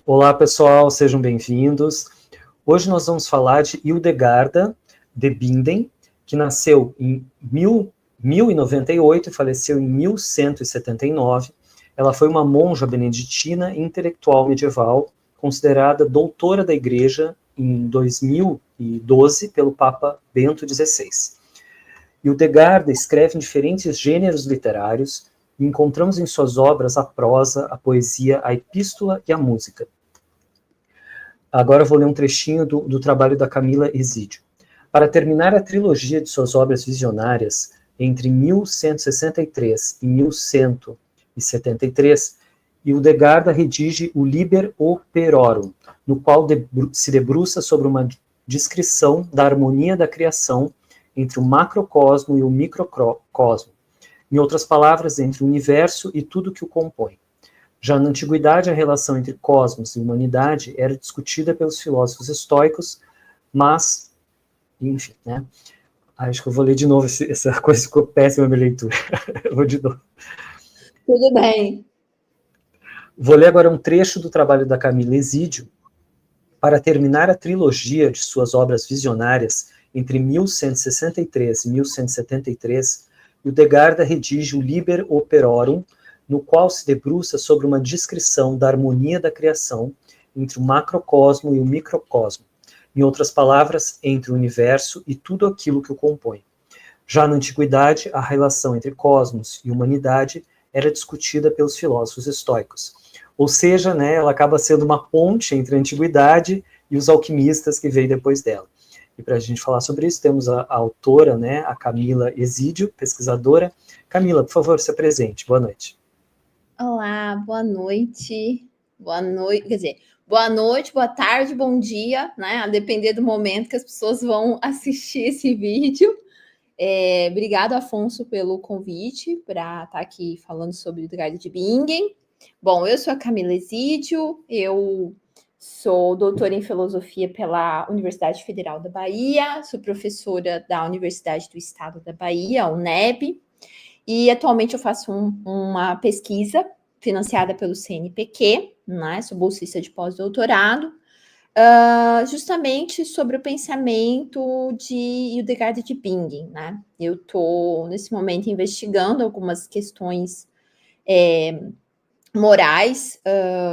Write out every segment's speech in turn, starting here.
Olá, pessoal, sejam bem-vindos. Hoje nós vamos falar de Hildegarda de Bingen, que nasceu em 1098 e faleceu em 1179. Ela foi uma monja beneditina e intelectual medieval, considerada doutora da Igreja em 2012 pelo Papa Bento XVI. Hildegarda escreve em diferentes gêneros literários e encontramos em suas obras a prosa, a poesia, a epístola e a música. Agora eu vou ler um trechinho do trabalho da Camila Esídio. Para terminar a trilogia de suas obras visionárias, entre 1163 e 1173, Hildegarda redige o Liber Operorum, no qual se debruça sobre uma descrição da harmonia da criação entre o macrocosmo e o microcosmo, em outras palavras, entre o universo e tudo que o compõe. Já na antiguidade, a relação entre cosmos e humanidade era discutida pelos filósofos estoicos, mas, enfim, né? Acho que eu vou ler de novo, essa coisa ficou péssima a minha leitura. Eu vou de novo. Tudo bem. Vou ler agora um trecho do trabalho da Camila Esídio. Para terminar a trilogia de suas obras visionárias, entre 1163 e 1173, Hildegarda redige o Liber Operorum, no qual se debruça sobre uma descrição da harmonia da criação entre o macrocosmo e o microcosmo, em outras palavras, entre o universo e tudo aquilo que o compõe. Já na antiguidade, a relação entre cosmos e humanidade era discutida pelos filósofos estoicos. Ou seja, né, ela acaba sendo uma ponte entre a antiguidade e os alquimistas que veio depois dela. E para a gente falar sobre isso, temos a autora, né, a Camila Esídio, pesquisadora. Camila, por favor, se apresente. Boa noite. Olá, boa noite. Boa noite, quer dizer, boa noite, boa tarde, bom dia, né? A depender do momento que as pessoas vão assistir esse vídeo. Obrigado, Afonso, pelo convite para estar aqui falando sobre o Hildegarda de Bingen. Bom, eu sou a Camila Esídio, eu sou doutora em filosofia pela Universidade Federal da Bahia, sou professora da Universidade do Estado da Bahia, a UNEB, e atualmente eu faço uma pesquisa financiada pelo CNPq, né? Sou bolsista de pós-doutorado, justamente sobre o pensamento de Hildegarda de Bingen, né? Eu estou, nesse momento, investigando algumas questões morais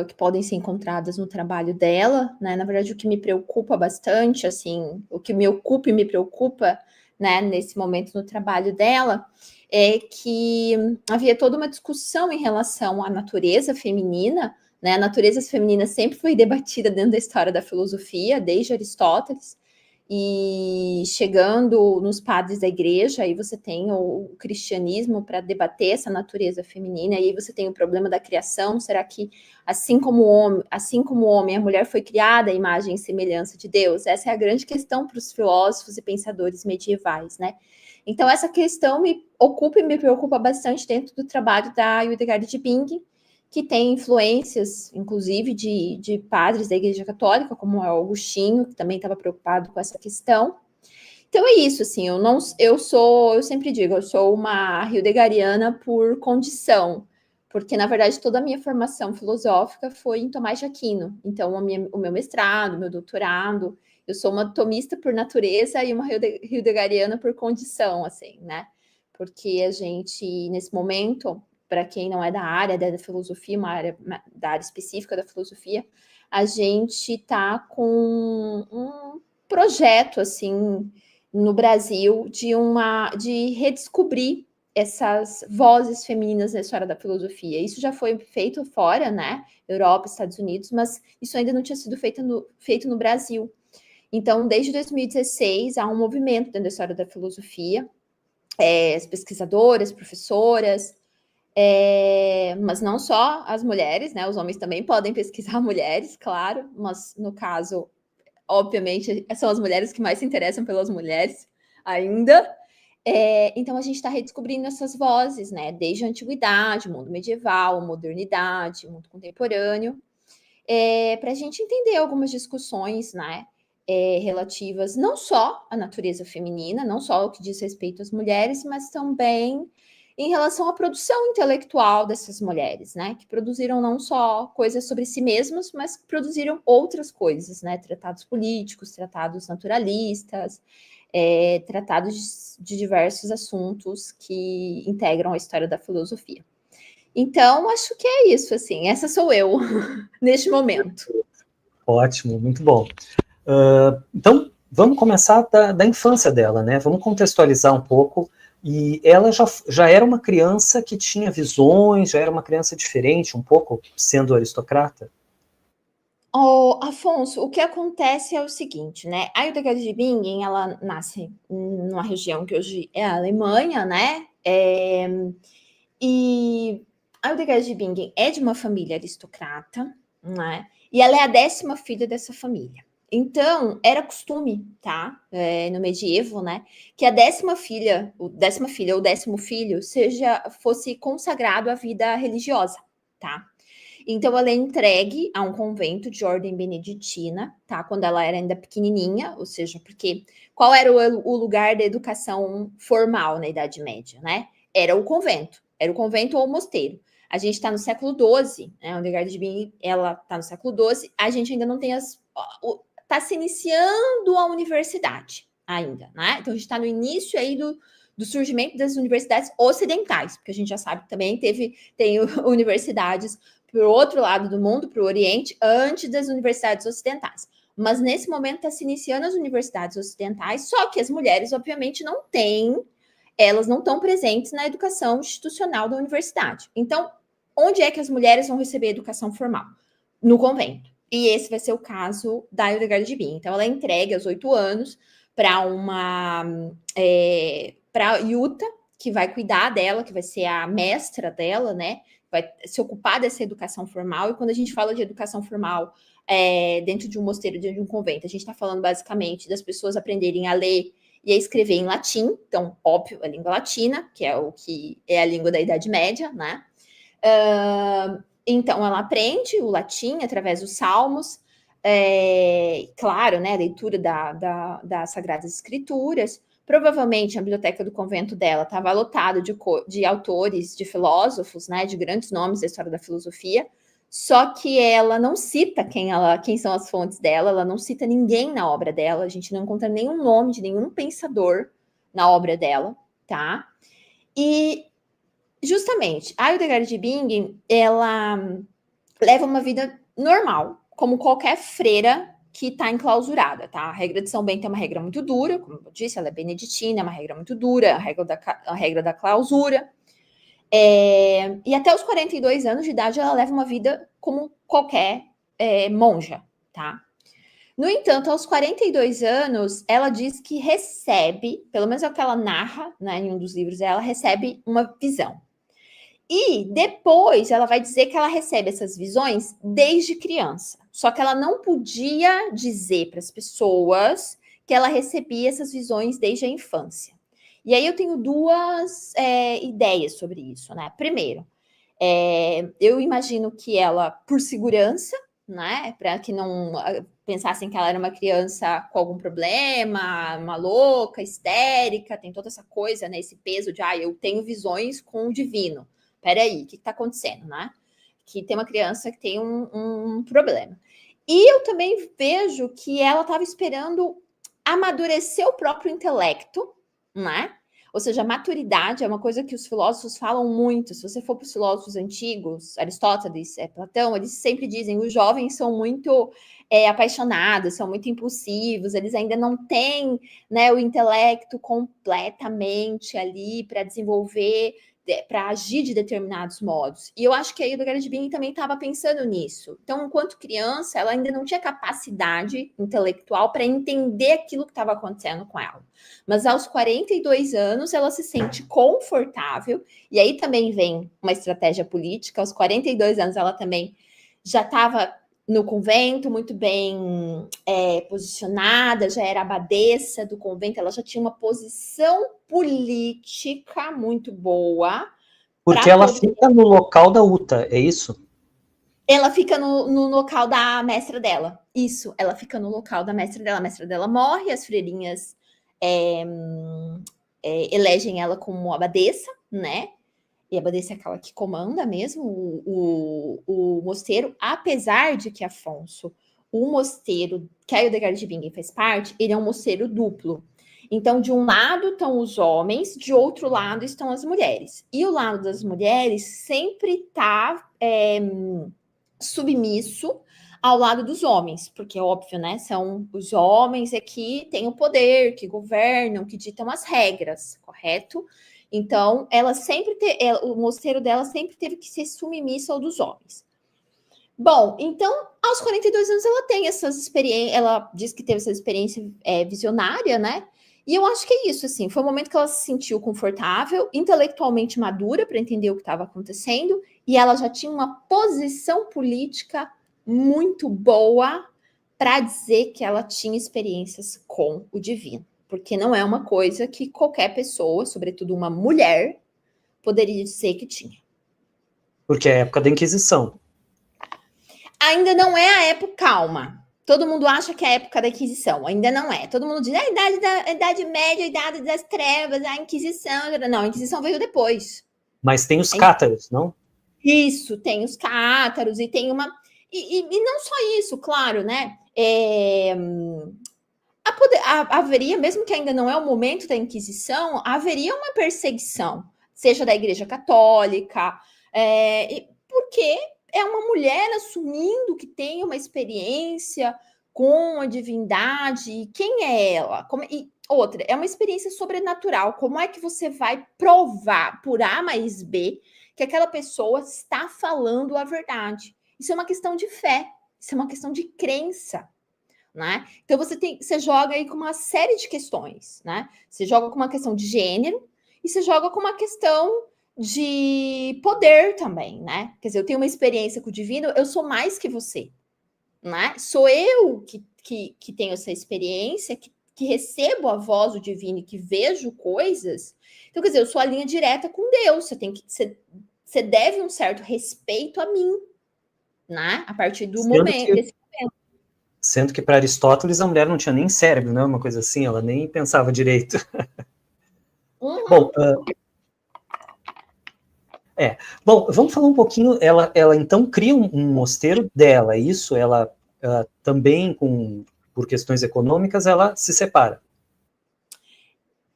que podem ser encontradas no trabalho dela, né? Na verdade, o que me preocupa bastante, assim, o que me ocupa e me preocupa, né, nesse momento no trabalho dela, é que havia toda uma discussão em relação à natureza feminina, né? A natureza feminina sempre foi debatida dentro da história da filosofia, desde Aristóteles, e chegando nos padres da igreja, aí você tem o cristianismo para debater essa natureza feminina, e aí você tem o problema da criação. Será que assim como o homem, a mulher foi criada à imagem e semelhança de Deus? Essa é a grande questão para os filósofos e pensadores medievais, né? Então essa questão me ocupa e me preocupa bastante dentro do trabalho da Hildegarda de Bingen, que tem influências, inclusive, de padres da Igreja Católica, como o Augustinho, que também estava preocupado com essa questão. Então é isso, assim, eu sempre digo, eu sou uma hildegariana por condição, porque, na verdade, toda a minha formação filosófica foi em Tomás de Aquino. Então, o meu mestrado, o meu doutorado, eu sou uma tomista por natureza e uma hildegariana por condição, assim, né? Porque a gente, nesse momento, para quem não é da área da filosofia, da área específica da filosofia, a gente está com um projeto, assim, no Brasil, de redescobrir essas vozes femininas na história da filosofia. Isso já foi feito fora, né? Europa, Estados Unidos, mas isso ainda não tinha sido feito no Brasil. Então, desde 2016, há um movimento dentro da história da filosofia, as pesquisadoras, professoras, mas não só as mulheres, né? Os homens também podem pesquisar mulheres, claro, mas no caso, obviamente, são as mulheres que mais se interessam pelas mulheres ainda. Então a gente está redescobrindo essas vozes, né? Desde a antiguidade, o mundo medieval, a modernidade, o mundo contemporâneo, para a gente entender algumas discussões, né? Relativas não só à natureza feminina, não só ao que diz respeito às mulheres, mas também em relação à produção intelectual dessas mulheres, né? Que produziram não só coisas sobre si mesmas, mas que produziram outras coisas, né? Tratados políticos, tratados naturalistas, tratados de diversos assuntos que integram a história da filosofia. Então, acho que é isso, assim, essa sou eu, neste momento. Ótimo, muito bom. Então, vamos começar da infância dela, né? Vamos contextualizar um pouco. E ela já era uma criança que tinha visões, já era uma criança diferente, um pouco, sendo aristocrata? Afonso, o que acontece é o seguinte, né? A Hildegard de Bingen, ela nasce numa região que hoje é a Alemanha, né? E a Hildegard de Bingen é de uma família aristocrata, né? E ela é a 10ª filha dessa família. Então, era costume, tá? No medievo, né? Que a 10ª filha ou 10º filho fosse consagrado à vida religiosa, tá? Então, ela é entregue a um convento de ordem beneditina, tá? Quando ela era ainda pequenininha, ou seja, porque qual era o lugar da educação formal na Idade Média, né? Era o convento ou o mosteiro. A gente está no século XII, né? A Hildegard de Bingen, ela está no século XII, a gente ainda não tem está se iniciando a universidade ainda, né? Então, a gente está no início aí do surgimento das universidades ocidentais, porque a gente já sabe que também tem universidades para o outro lado do mundo, para o Oriente, antes das universidades ocidentais. Mas nesse momento está se iniciando as universidades ocidentais, só que as mulheres, obviamente, elas não estão presentes na educação institucional da universidade. Então, onde é que as mulheres vão receber educação formal? No convento. E esse vai ser o caso da Hildegard de Bingen. Então, ela é entregue aos 8 anos para para Jutta, que vai cuidar dela, que vai ser a mestra dela, né? Vai se ocupar dessa educação formal. E quando a gente fala de educação formal dentro de um mosteiro, dentro de um convento, a gente está falando basicamente das pessoas aprenderem a ler e a escrever em latim. Então, óbvio, a língua latina, que é o que é a língua da Idade Média, né? Então, ela aprende o latim através dos salmos, claro, né, a leitura das Sagradas Escrituras. Provavelmente a biblioteca do convento dela estava lotada de autores, de filósofos, né, de grandes nomes da história da filosofia, só que ela não cita quem são as fontes dela, ela não cita ninguém na obra dela, a gente não encontra nenhum nome de nenhum pensador na obra dela, tá? E justamente, a Hildegard de Bingen, ela leva uma vida normal, como qualquer freira que está enclausurada, tá? A regra de São Bento é uma regra muito dura, como eu disse, ela é beneditina, é uma regra muito dura, a regra da clausura. E até os 42 anos de idade, ela leva uma vida como qualquer monja, tá? No entanto, aos 42 anos, ela diz que recebe, pelo menos é o que ela narra, né, em um dos livros dela, recebe uma visão. E depois ela vai dizer que ela recebe essas visões desde criança. Só que ela não podia dizer para as pessoas que ela recebia essas visões desde a infância. E aí eu tenho duas ideias sobre isso, né? Primeiro, eu imagino que ela, por segurança, né? Para que não pensassem que ela era uma criança com algum problema, uma louca, histérica, tem toda essa coisa, né? Esse peso de, eu tenho visões com o divino. Peraí, o que está acontecendo, né? Que tem uma criança que tem um problema. E eu também vejo que ela estava esperando amadurecer o próprio intelecto, né? Ou seja, a maturidade é uma coisa que os filósofos falam muito. Se você for para os filósofos antigos, Aristóteles, Platão, eles sempre dizem que os jovens são muito apaixonados, são muito impulsivos, eles ainda não têm, né, o intelecto completamente ali para desenvolver, para agir de determinados modos. E eu acho que a Hildegard de Bingen também estava pensando nisso. Então, enquanto criança, ela ainda não tinha capacidade intelectual para entender aquilo que estava acontecendo com ela. Mas aos 42 anos, ela se sente confortável, e aí também vem uma estratégia política. Aos 42 anos, ela também já estava no convento, muito bem posicionada, já era abadesa do convento, ela já tinha uma posição política muito boa. Porque ela fica no local da Uta, é isso? Ela fica no local da mestra dela. Isso, ela fica no local da mestra dela. A mestra dela morre, as freirinhas elegem ela como abadesa, né? e a abadesa é aquela que comanda mesmo o mosteiro, apesar de que, Afonso, o mosteiro que a Hildegard de Bingen faz parte, ele é um mosteiro duplo. Então, de um lado estão os homens, de outro lado estão as mulheres. E o lado das mulheres sempre está submisso ao lado dos homens, porque é óbvio, né? São os homens que têm o poder, que governam, que ditam as regras, correto? Então, o mosteiro dela sempre teve que ser submisso ao dos homens. Bom, então, aos 42 anos ela tem essas experiências, ela diz que teve essa experiência visionária, né? E eu acho que é isso, assim, foi um momento que ela se sentiu confortável, intelectualmente madura para entender o que estava acontecendo, e ela já tinha uma posição política muito boa para dizer que ela tinha experiências com o divino, porque não é uma coisa que qualquer pessoa, sobretudo uma mulher, poderia dizer que tinha. Porque é a época da Inquisição. Ainda não é a época, calma. Todo mundo acha que é a época da Inquisição. Ainda não é. Todo mundo diz a Idade Média, a Idade das Trevas, a Inquisição. Não, a Inquisição veio depois. Mas tem os cátaros, não? Isso, tem os cátaros e tem uma... E não só isso, claro, né? Haveria, mesmo que ainda não é o momento da Inquisição, haveria uma perseguição, seja da Igreja Católica, porque é uma mulher assumindo que tem uma experiência com a divindade. E quem é ela? E outra, é uma experiência sobrenatural. Como é que você vai provar por A mais B que aquela pessoa está falando a verdade? Isso é uma questão de fé, isso é uma questão de crença. Né? Então você joga aí com uma série de questões, né? Você joga com uma questão de gênero e você joga com uma questão de poder também, né? Quer dizer, eu tenho uma experiência com o divino, eu sou mais que você, né? Sou eu que tenho essa experiência, que recebo a voz do divino e que vejo coisas. Então, quer dizer, eu sou a linha direta com Deus. Você deve um certo respeito a mim, né? A partir do momento. Sendo que para Aristóteles a mulher não tinha nem cérebro, né? Uma coisa assim, ela nem pensava direito. Uhum. Bom, vamos falar um pouquinho. Ela então cria um mosteiro dela, isso? Ela também, por questões econômicas, ela se separa.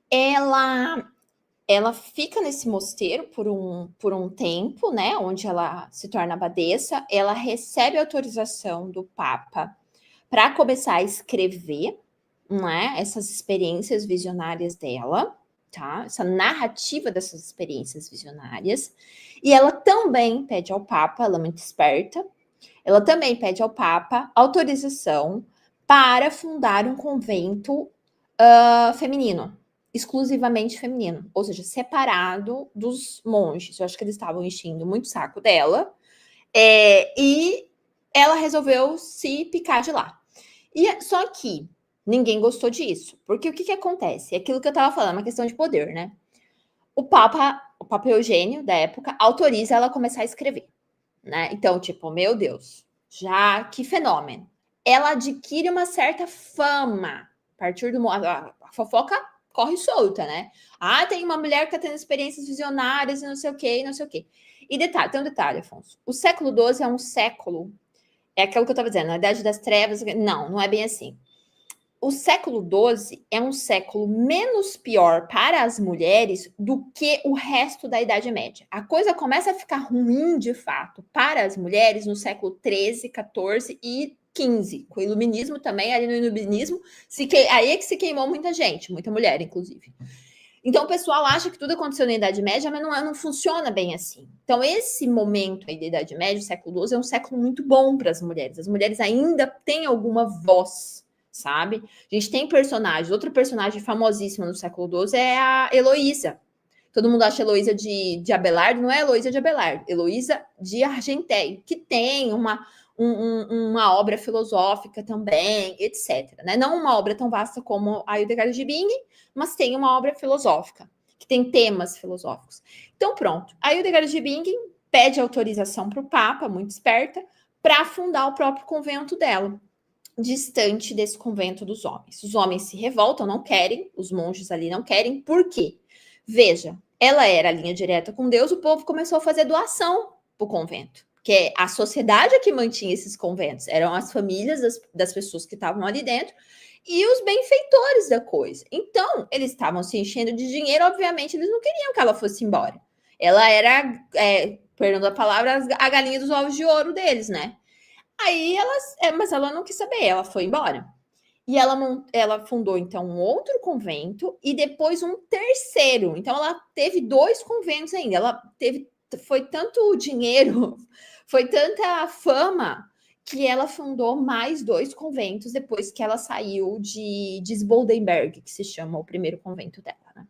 Ela fica nesse mosteiro por um tempo, né? Onde ela se torna abadesa. Ela recebe autorização do Papa para começar a escrever, né, essas experiências visionárias dela, tá? Essa narrativa dessas experiências visionárias. E ela também pede ao Papa, ela é muito esperta, ela também pede ao Papa autorização para fundar um convento feminino, exclusivamente feminino, ou seja, separado dos monges. Eu acho que eles estavam enchendo muito o saco dela, e ela resolveu se picar de lá. Só que ninguém gostou disso, porque o que acontece? É aquilo que eu estava falando, uma questão de poder, né? O Papa Eugênio, da época, autoriza ela a começar a escrever, né? Então, tipo, meu Deus, que fenômeno. Ela adquire uma certa fama a partir do... A fofoca corre solta, né? Tem uma mulher que está tendo experiências visionárias e não sei o quê, não sei o quê. E detalhe, tem um detalhe, Afonso. O século XII é um século... É aquilo que eu estava dizendo, a Idade das Trevas... Não é bem assim. O século XII é um século menos pior para as mulheres do que o resto da Idade Média. A coisa começa a ficar ruim, de fato, para as mulheres no século XIII, XIV e XV. Com o Iluminismo também, ali no Iluminismo, aí é que se queimou muita gente, muita mulher, inclusive. Então, o pessoal acha que tudo aconteceu na Idade Média, mas não funciona bem assim. Então, esse momento aí da Idade Média, o século XII, é um século muito bom para as mulheres. As mulheres ainda têm alguma voz, sabe? A gente tem personagens. Outra personagem famosíssima no século XII é a Heloísa. Todo mundo acha Heloísa de Abelardo, não é Heloísa de Abelardo, Heloísa de Argenteuil, que tem uma obra filosófica também, etc. Né? Não uma obra tão vasta como a Hildegard de Bingen, mas tem uma obra filosófica, que tem temas filosóficos. Então, pronto. A Hildegard de Bingen pede autorização para o Papa, muito esperta, para fundar o próprio convento dela, distante desse convento dos homens. Os homens se revoltam, não querem, os monges ali não querem. Por quê? Veja, ela era a linha direta com Deus, o povo começou a fazer doação para o convento, porque a sociedade que mantinha esses conventos eram as famílias das pessoas que estavam ali dentro e os benfeitores da coisa. Então, eles estavam se enchendo de dinheiro, obviamente, eles não queriam que ela fosse embora. Ela era, perdão a palavra, a galinha dos ovos de ouro deles, né? Aí mas ela não quis saber, ela foi embora. E ela fundou, então, um outro convento e depois um terceiro. Então, ela teve 2 conventos ainda. Foi tanto dinheiro, foi tanta fama, que ela fundou mais 2 conventos depois que ela saiu de Sboldenberg, que se chama o primeiro convento dela, né?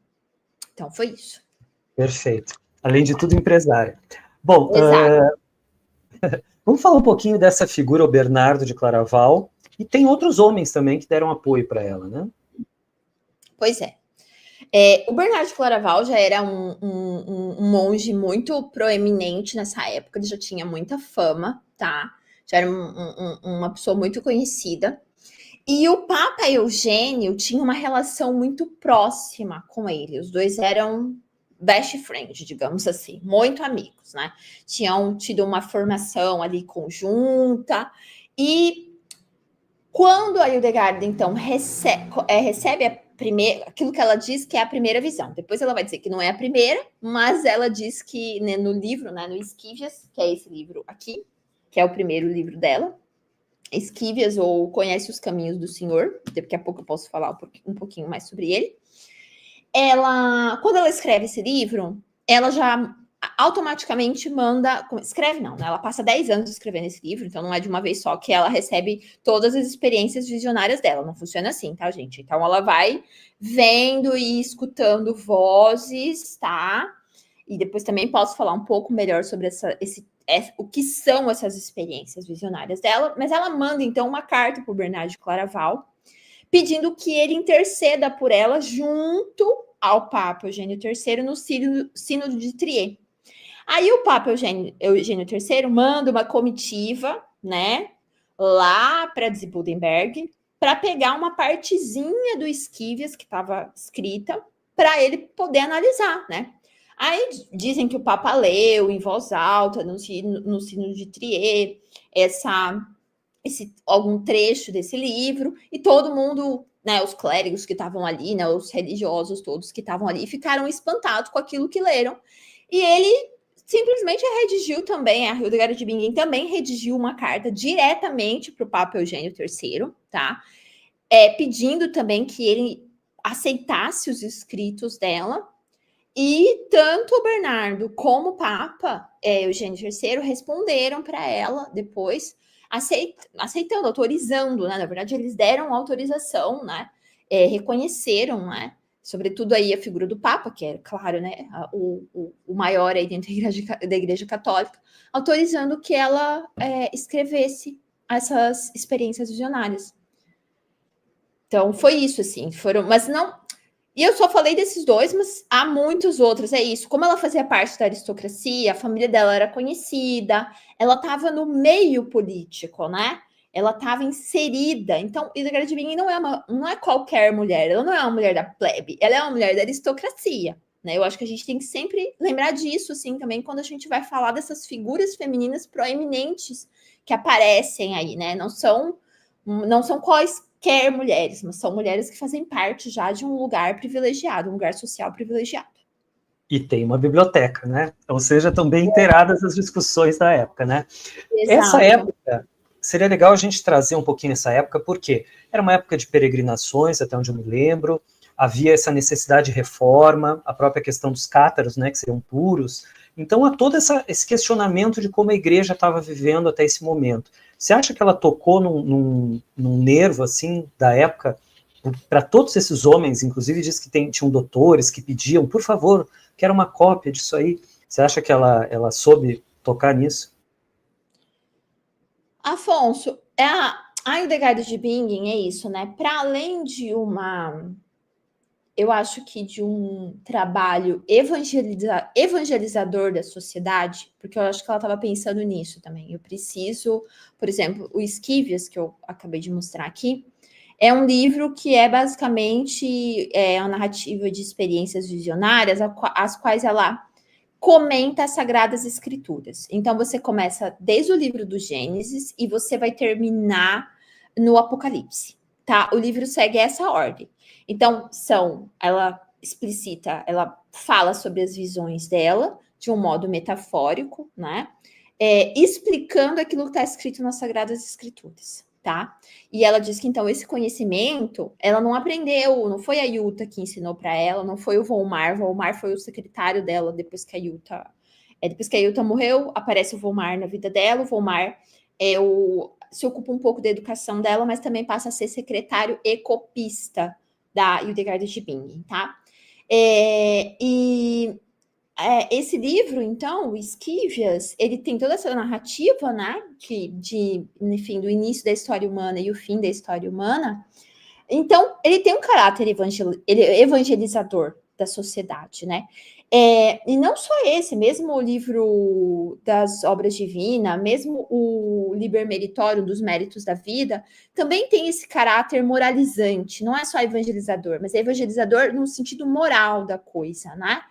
Então, foi isso. Perfeito. Além de tudo, empresária. Bom, Exato. Vamos falar um pouquinho dessa figura, o Bernardo de Claraval, e tem outros homens também que deram apoio para ela, né? Pois é. O Bernardo de Claraval já era um monge muito proeminente nessa época, ele já tinha muita fama, tá? Já era uma pessoa muito conhecida. E o Papa Eugênio tinha uma relação muito próxima com ele. Os dois eram best friends, digamos assim, muito amigos, né? Tinham tido uma formação ali conjunta. E quando a Hildegard, então, recebe aquilo que ela diz que é a primeira visão. Depois ela vai dizer que não é a primeira, mas ela diz que, né, no livro, né, no Esquivias, que é esse livro aqui, que é o primeiro livro dela, Esquivias, ou Conhece os Caminhos do Senhor, daqui a pouco eu posso falar um pouquinho mais sobre ele. Quando ela escreve esse livro, ela já automaticamente escreve não, né? Ela passa 10 anos escrevendo esse livro, então não é de uma vez só que ela recebe todas as experiências visionárias dela, não funciona assim, tá, gente? Então ela vai vendo e escutando vozes, tá? E depois também posso falar um pouco melhor sobre o que são essas experiências visionárias dela, mas ela manda então uma carta para o Bernardo de Claraval, pedindo que ele interceda por ela junto ao Papa Eugênio III no Sínodo de Trier. Aí o Papa Eugênio III manda uma comitiva, né, lá para Zibuldenberg, para pegar uma partezinha do Esquivias que estava escrita para ele poder analisar, né? Aí dizem que o Papa leu em voz alta no Sínodo de Trier algum trecho desse livro, e todo mundo, né, os clérigos que estavam ali, né, os religiosos todos que estavam ali, ficaram espantados com aquilo que leram. E ele simplesmente redigiu também, a Hildegard de Bingen também redigiu uma carta diretamente para o Papa Eugênio III, tá? Pedindo também que ele aceitasse os escritos dela. E tanto o Bernardo como o Papa Eugênio III responderam para ela depois, aceitando, autorizando, né? Na verdade, eles deram autorização, né? Reconheceram, né? Sobretudo aí a figura do Papa, que é, claro, né? O maior aí dentro da Igreja Católica, autorizando que ela escrevesse essas experiências visionárias. Então, foi isso, assim. Mas não. E eu só falei desses 2, mas há muitos outros. É isso. Como ela fazia parte da aristocracia, a família dela era conhecida, ela estava no meio político, né? Ela estava inserida. Então, Hildegard de Bingen não é qualquer mulher, ela não é uma mulher da plebe, ela é uma mulher da aristocracia. Né? Eu acho que a gente tem que sempre lembrar disso, assim, também, quando a gente vai falar dessas figuras femininas proeminentes que aparecem aí, né? Não são quaisquer mulheres, mas são mulheres que fazem parte já de um lugar privilegiado, um lugar social privilegiado. E tem uma biblioteca, né? Ou seja, estão bem inteiradas as discussões da época, né? Exato. Essa época, seria legal a gente trazer um pouquinho essa época, porque era uma época de peregrinações, até onde eu me lembro, havia essa necessidade de reforma, a própria questão dos cátaros, né, que seriam puros. Então, há todo esse questionamento de como a igreja estava vivendo até esse momento. Você acha que ela tocou num nervo, assim, da época, para todos esses homens, inclusive diz que tinham doutores que pediam, por favor, quero uma cópia disso aí. Você acha que ela soube tocar nisso? Afonso, a Hildegard de Bingen é isso, né? Para além de eu acho que de um trabalho evangelizador da sociedade, porque eu acho que ela estava pensando nisso também. Eu preciso, por exemplo, o Esquivias, que eu acabei de mostrar aqui, É um livro que é basicamente uma narrativa de experiências visionárias, as quais ela comenta as Sagradas Escrituras. Então, você começa desde o livro do Gênesis e você vai terminar no Apocalipse, tá? O livro segue essa ordem. Então, ela explicita, ela fala sobre as visões dela de um modo metafórico, né? Explicando aquilo que está escrito nas Sagradas Escrituras, tá? E ela diz que, então, esse conhecimento, ela não aprendeu, não foi a Yuta que ensinou para ela, não foi o Volmar foi o secretário dela depois que a Yuta morreu, aparece o Volmar na vida dela, o Volmar se ocupa um pouco da educação dela, mas também passa a ser secretário e copista da Hildegard de Bingen, tá? Esse livro, então, o Esquivias, ele tem toda essa narrativa, né, enfim, do início da história humana e o fim da história humana. Então, ele tem um caráter evangelizador da sociedade, né? E não só esse, mesmo o livro das obras divinas, mesmo o Liber Meritorium dos méritos da vida, também tem esse caráter moralizante, não é só evangelizador, mas é evangelizador no sentido moral da coisa, né?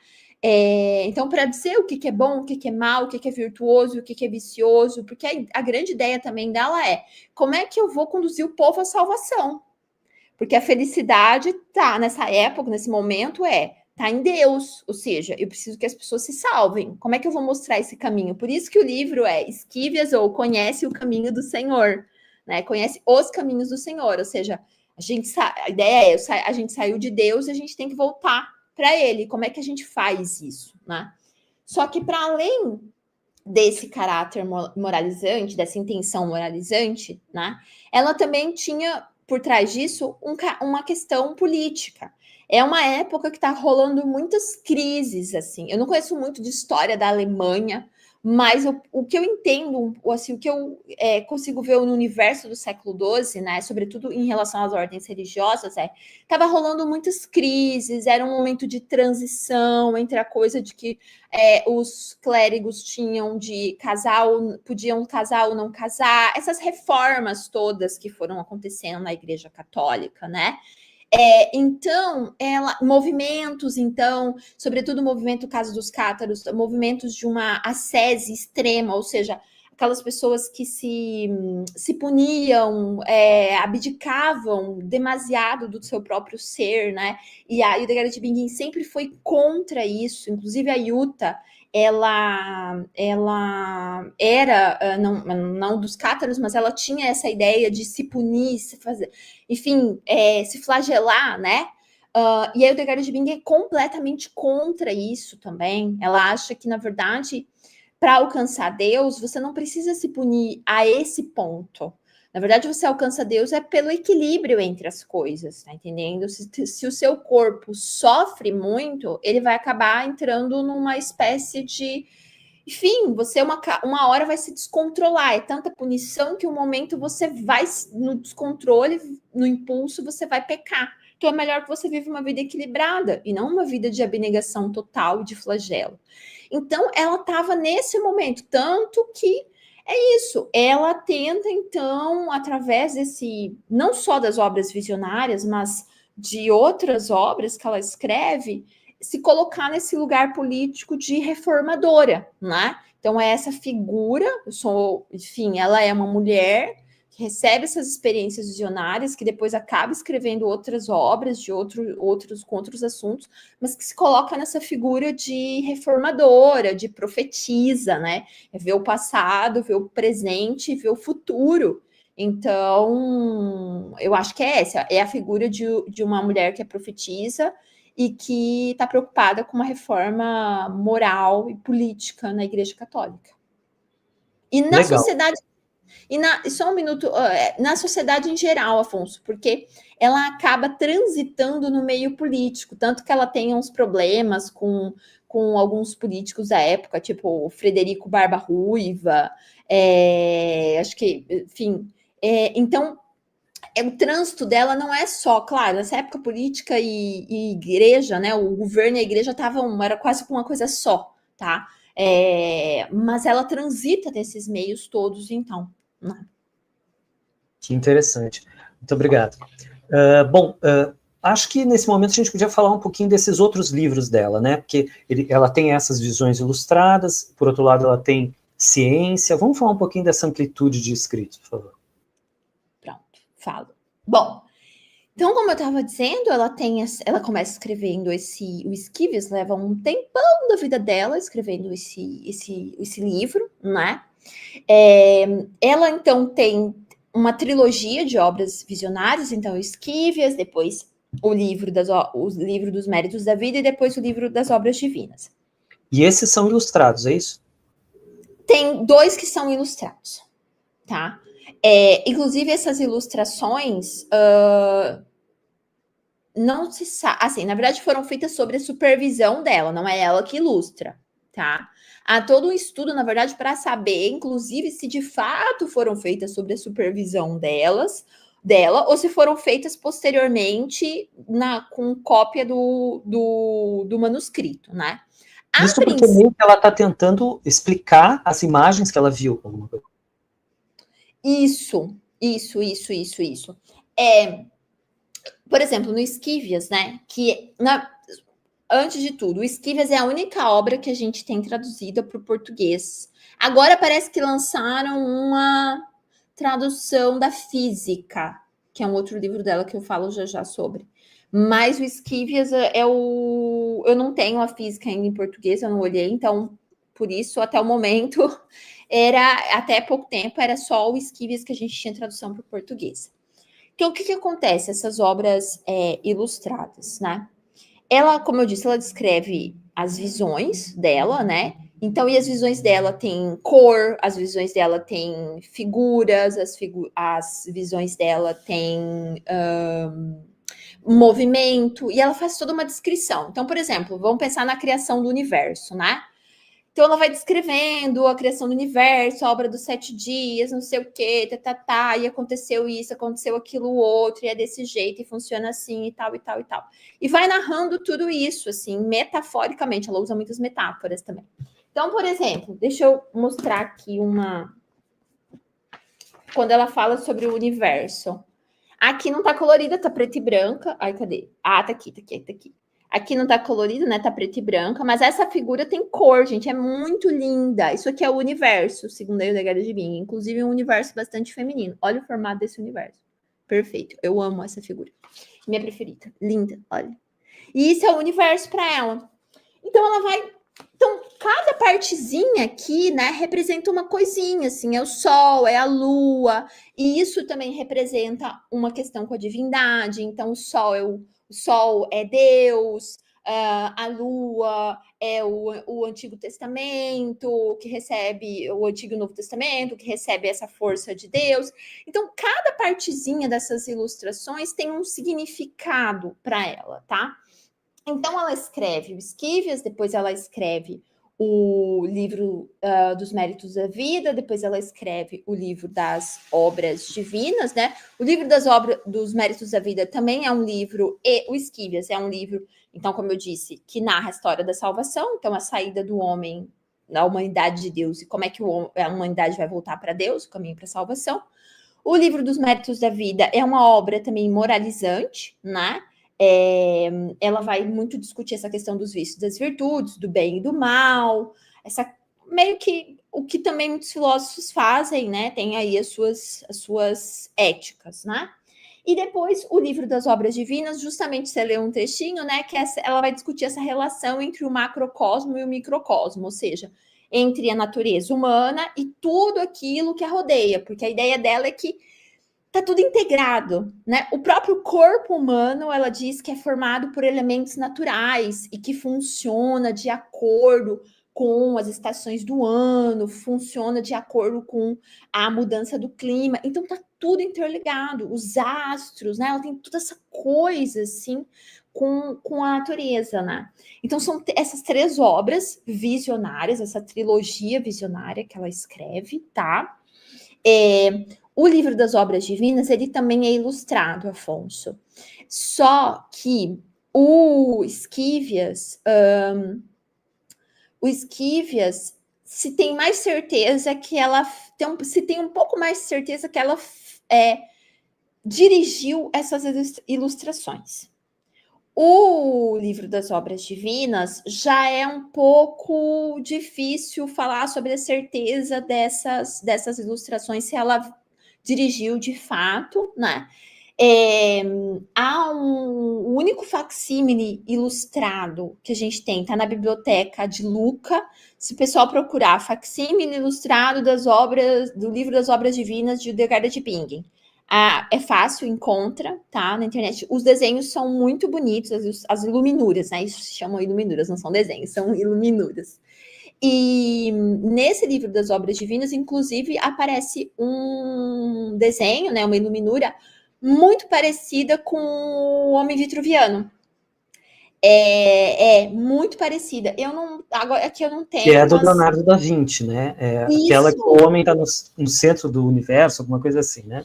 Então, para dizer o que é bom, o que é mal, o que é virtuoso, o que é vicioso, porque a grande ideia também dela é como é que eu vou conduzir o povo à salvação? Porque a felicidade tá nessa época, nesse momento, tá em Deus, ou seja, eu preciso que as pessoas se salvem. Como é que eu vou mostrar esse caminho? Por isso que o livro é Esquivias ou Conhece o Caminho do Senhor, né? Conhece os caminhos do Senhor, ou seja, a ideia a gente saiu de Deus e a gente tem que voltar para ele. Como é que a gente faz isso, né? Só que para além desse caráter moralizante, dessa intenção moralizante, né? Ela também tinha por trás disso uma questão política. É uma época que está rolando muitas crises, assim. Eu não conheço muito de história da Alemanha, mas o que eu entendo, assim, o que eu consigo ver no universo do século XII, né, sobretudo em relação às ordens religiosas, estava rolando muitas crises, era um momento de transição entre a coisa de que os clérigos tinham de casar, podiam casar ou não casar, essas reformas todas que foram acontecendo na Igreja Católica, né? Então, movimentos, então, sobretudo o movimento Caso dos Cátaros, movimentos de uma ascese extrema, ou seja, aquelas pessoas que se puniam, abdicavam demasiado do seu próprio ser, né? E a Hildegard de Bingen sempre foi contra isso, inclusive a Yuta, ela era, não dos cátaros, mas ela tinha essa ideia de se punir, se fazer, enfim, se flagelar, né? E a Hildegard de Bingen é completamente contra isso também. Ela acha que, na verdade, para alcançar Deus, você não precisa se punir a esse ponto. Na verdade, você alcança Deus pelo equilíbrio entre as coisas, tá entendendo? Se o seu corpo sofre muito, ele vai acabar entrando numa espécie de... Enfim, você uma hora vai se descontrolar. É tanta punição que um momento você vai no descontrole, no impulso, você vai pecar. Então é melhor que você viva uma vida equilibrada e não uma vida de abnegação total e de flagelo. Então ela estava nesse momento, tanto que é isso. Ela tenta, então, através não só das obras visionárias, mas de outras obras que ela escreve, se colocar nesse lugar político de reformadora, né? Então, é essa figura, enfim, ela é uma mulher que recebe essas experiências visionárias, que depois acaba escrevendo outras obras com outros assuntos, mas que se coloca nessa figura de reformadora, de profetisa, né? É ver o passado, ver o presente, ver o futuro. Então, eu acho que é essa, é a figura de uma mulher que é profetisa e que está preocupada com uma reforma moral e política na Igreja Católica. E na Legal. sociedade, só um minuto, na sociedade em geral, Afonso, porque ela acaba transitando no meio político, tanto que ela tem uns problemas com alguns políticos da época, tipo o Frederico Barba Ruiva, acho que, enfim, então o trânsito dela não é só, claro, nessa época política e igreja, né? O governo e a igreja era quase uma coisa só, tá? Mas ela transita nesses meios todos, então. Né? Que interessante. Muito obrigado. Acho que nesse momento a gente podia falar um pouquinho desses outros livros dela, né? Porque ela tem essas visões ilustradas, por outro lado ela tem ciência. Vamos falar um pouquinho dessa amplitude de escrito, por favor. Pronto, falo. Bom, então, como eu estava dizendo, ela começa escrevendo o Esquivias leva um tempão da vida dela escrevendo esse livro, né? Ela, então, tem uma trilogia de obras visionárias, então, Esquivias, depois o livro dos Méritos da Vida e depois o livro das Obras Divinas. E esses são ilustrados, é isso? Tem 2 que são ilustrados, tá? Inclusive, essas ilustrações não se sabe, assim, na verdade foram feitas sobre a supervisão dela, não é ela que ilustra, tá? Há todo um estudo, na verdade, para saber, inclusive, se de fato foram feitas sobre a supervisão dela, ou se foram feitas posteriormente com cópia do manuscrito, né? Isso porque meio que ela está tentando explicar as imagens que ela viu. Isso. Por exemplo, no Esquivias, né? Antes de tudo, o Esquivias é a única obra que a gente tem traduzida para o português. Agora parece que lançaram uma tradução da Física, que é um outro livro dela que eu falo já sobre. Mas o Esquivias eu não tenho a Física ainda em português, eu não olhei, então, por isso, até o momento, até pouco tempo, era só o Esquivias que a gente tinha tradução para o português. Então, o que acontece? Essas obras ilustradas, né? Ela, como eu disse, ela descreve as visões dela, né? Então, e as visões dela têm cor, as visões dela têm figuras, as visões dela têm movimento, e ela faz toda uma descrição. Então, por exemplo, vamos pensar na criação do universo, né? Então, ela vai descrevendo a criação do universo, a obra dos 7 dias, não sei o quê, e aconteceu isso, aconteceu aquilo outro, e é desse jeito, e funciona assim, e tal, e tal, e tal. E vai narrando tudo isso, assim, metaforicamente. Ela usa muitas metáforas também. Então, por exemplo, deixa eu mostrar aqui quando ela fala sobre o universo. Aqui não tá colorida, tá preta e branca. Ai, cadê? Ah, tá aqui. Aqui não tá colorido, né? Tá preta e branca, mas essa figura tem cor, gente. É muito linda. Isso aqui é o universo, segundo a Hildegard de Bingen. Inclusive, um universo bastante feminino. Olha o formato desse universo. Perfeito. Eu amo essa figura. Minha preferida. Linda, olha. E isso é o universo para ela. Então, ela vai. Então, cada partezinha aqui, né, representa uma coisinha, assim, é o sol, é a lua, e isso também representa uma questão com a divindade. Então, o sol é Deus, a lua é o Antigo Testamento, que recebe o Antigo e Novo Testamento, que recebe essa força de Deus. Então, cada partezinha dessas ilustrações tem um significado para ela, tá? Então, ela escreve o Esquivias, depois ela escreve o livro dos Méritos da Vida, depois ela escreve o livro das Obras Divinas, né? O livro dos Méritos da Vida também é um livro, e o Esquivias é um livro, então, como eu disse, que narra a história da salvação, então a saída do homem da humanidade de Deus e como é que a humanidade vai voltar para Deus, o caminho para a salvação. O livro dos Méritos da Vida é uma obra também moralizante, né? Ela vai muito discutir essa questão dos vícios, das virtudes, do bem e do mal, meio que o que também muitos filósofos fazem, né? Tem aí as suas éticas, né? E depois o livro das Obras Divinas, justamente você lê um trechinho, né? Que ela vai discutir essa relação entre o macrocosmo e o microcosmo, ou seja, entre a natureza humana e tudo aquilo que a rodeia, porque a ideia dela é que tá tudo integrado, né? O próprio corpo humano, ela diz que é formado por elementos naturais e que funciona de acordo com as estações do ano, funciona de acordo com a mudança do clima. Então tá tudo interligado, os astros, né? Ela tem toda essa coisa assim com a natureza, né? Então são essas 3 obras visionárias, essa trilogia visionária que ela escreve, tá? O livro das Obras Divinas, ele também é ilustrado, Afonso. Só que o Esquivias, se tem mais certeza que ela se tem um pouco mais de certeza que ela dirigiu essas ilustrações. O livro das obras divinas já é um pouco difícil falar sobre a certeza dessas ilustrações, se ela dirigiu de fato, né? Há o único facsímile ilustrado que a gente tem, está na biblioteca de Lucca. Se o pessoal procurar facsímile ilustrado do livro das obras divinas de Hildegard de Bingen, é fácil, encontra, tá, na internet. Os desenhos são muito bonitos, as iluminuras, né? Isso se chamam iluminuras, não são desenhos, são iluminuras. E nesse livro das obras divinas, inclusive, aparece um desenho, né, uma iluminura muito parecida com o Homem Vitruviano. Muito parecida. Agora aqui eu não tenho. Que é do Leonardo da Vinci, né? Aquela que o homem está no centro do universo, alguma coisa assim, né?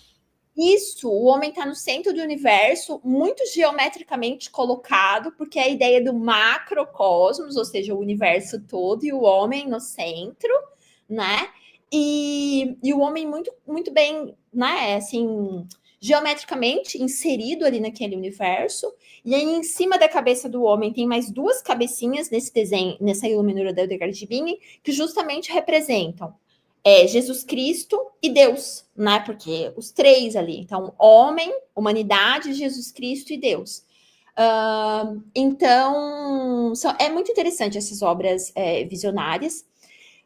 Isso, o homem está no centro do universo, muito geometricamente colocado, porque é a ideia do macrocosmos, ou seja, o universo todo e o homem no centro, né? E o homem muito, muito bem, né? Assim, geometricamente inserido ali naquele universo. E aí, em cima da cabeça do homem, tem mais duas cabecinhas nesse desenho, nessa iluminura da Hildegard de Bingen, que justamente representam Jesus Cristo e Deus, né? Porque os três ali, então, homem, humanidade, Jesus Cristo e Deus. Então, é muito interessante essas obras visionárias,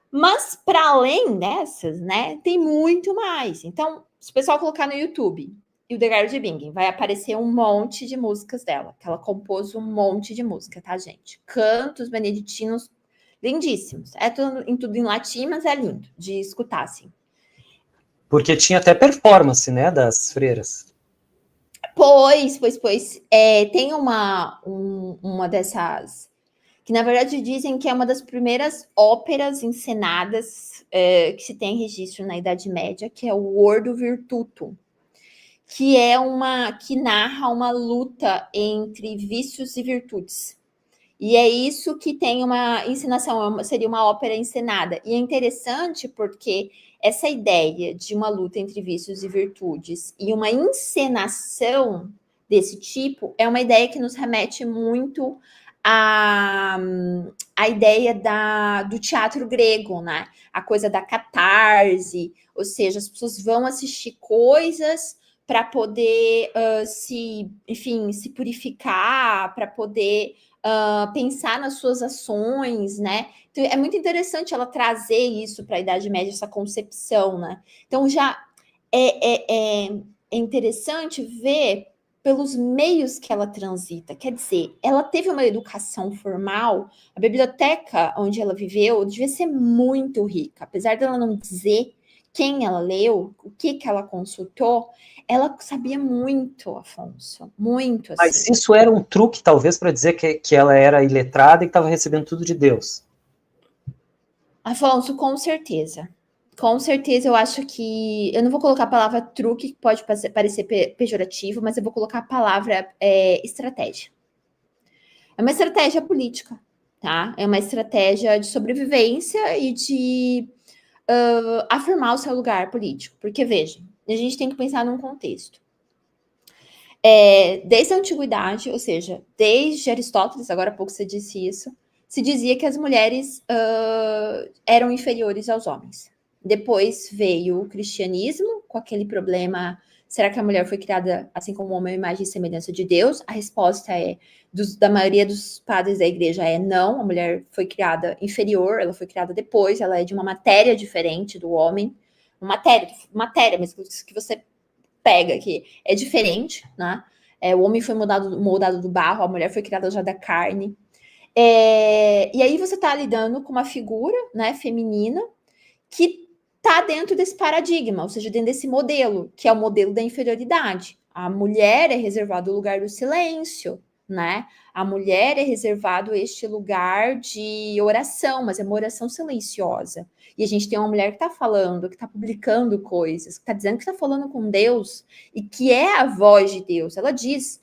mas para além dessas, né, tem muito mais. Então, se o pessoal colocar no YouTube Hildegard de Bingen, vai aparecer um monte de músicas dela, que ela compôs um monte de música, tá, gente? Cantos beneditinos lindíssimos. É tudo em latim, mas é lindo de escutar, assim. Porque tinha até performance, né, das freiras. Pois. Tem uma dessas, que na verdade dizem que é uma das primeiras óperas encenadas que se tem registro na Idade Média, que é o Ordo Virtutum, que narra uma luta entre vícios e virtudes. E é isso que tem uma encenação, seria uma ópera encenada. E é interessante porque essa ideia de uma luta entre vícios e virtudes e uma encenação desse tipo é uma ideia que nos remete muito à ideia do teatro grego, né? A coisa da catarse, ou seja, as pessoas vão assistir coisas para poder se purificar, para poder pensar nas suas ações, né? Então, é muito interessante ela trazer isso para a Idade Média, essa concepção, né? Então, já é interessante ver pelos meios que ela transita. Quer dizer, ela teve uma educação formal, a biblioteca onde ela viveu devia ser muito rica, apesar dela não dizer quem ela leu, o que ela consultou, ela sabia muito, Afonso, muito. Assim. Mas isso era um truque, talvez, para dizer que ela era iletrada e que estava recebendo tudo de Deus. Afonso, com certeza. Com certeza, eu acho que... Eu não vou colocar a palavra truque, que pode parecer pejorativo, mas eu vou colocar a palavra estratégia. É uma estratégia política, tá? É uma estratégia de sobrevivência e de afirmar o seu lugar político. Porque, veja, a gente tem que pensar num contexto. Desde a antiguidade, ou seja, desde Aristóteles, agora há pouco você disse isso, se dizia que as mulheres eram inferiores aos homens. Depois veio o cristianismo, com aquele problema, será que a mulher foi criada assim como o homem, imagem e semelhança de Deus? A resposta da maioria dos padres da igreja é não, a mulher foi criada inferior, ela foi criada depois, ela é de uma matéria diferente do homem, matéria, mas que você pega que é diferente, né? O homem foi moldado do barro, a mulher foi criada já da carne. E aí você está lidando com uma figura, né, feminina que está dentro desse paradigma, ou seja, dentro desse modelo, que é o modelo da inferioridade. A mulher é reservado o lugar do silêncio, né? A mulher é reservado este lugar de oração, mas é uma oração silenciosa. E a gente tem uma mulher que está falando, que está publicando coisas, que está dizendo que está falando com Deus e que é a voz de Deus. Ela diz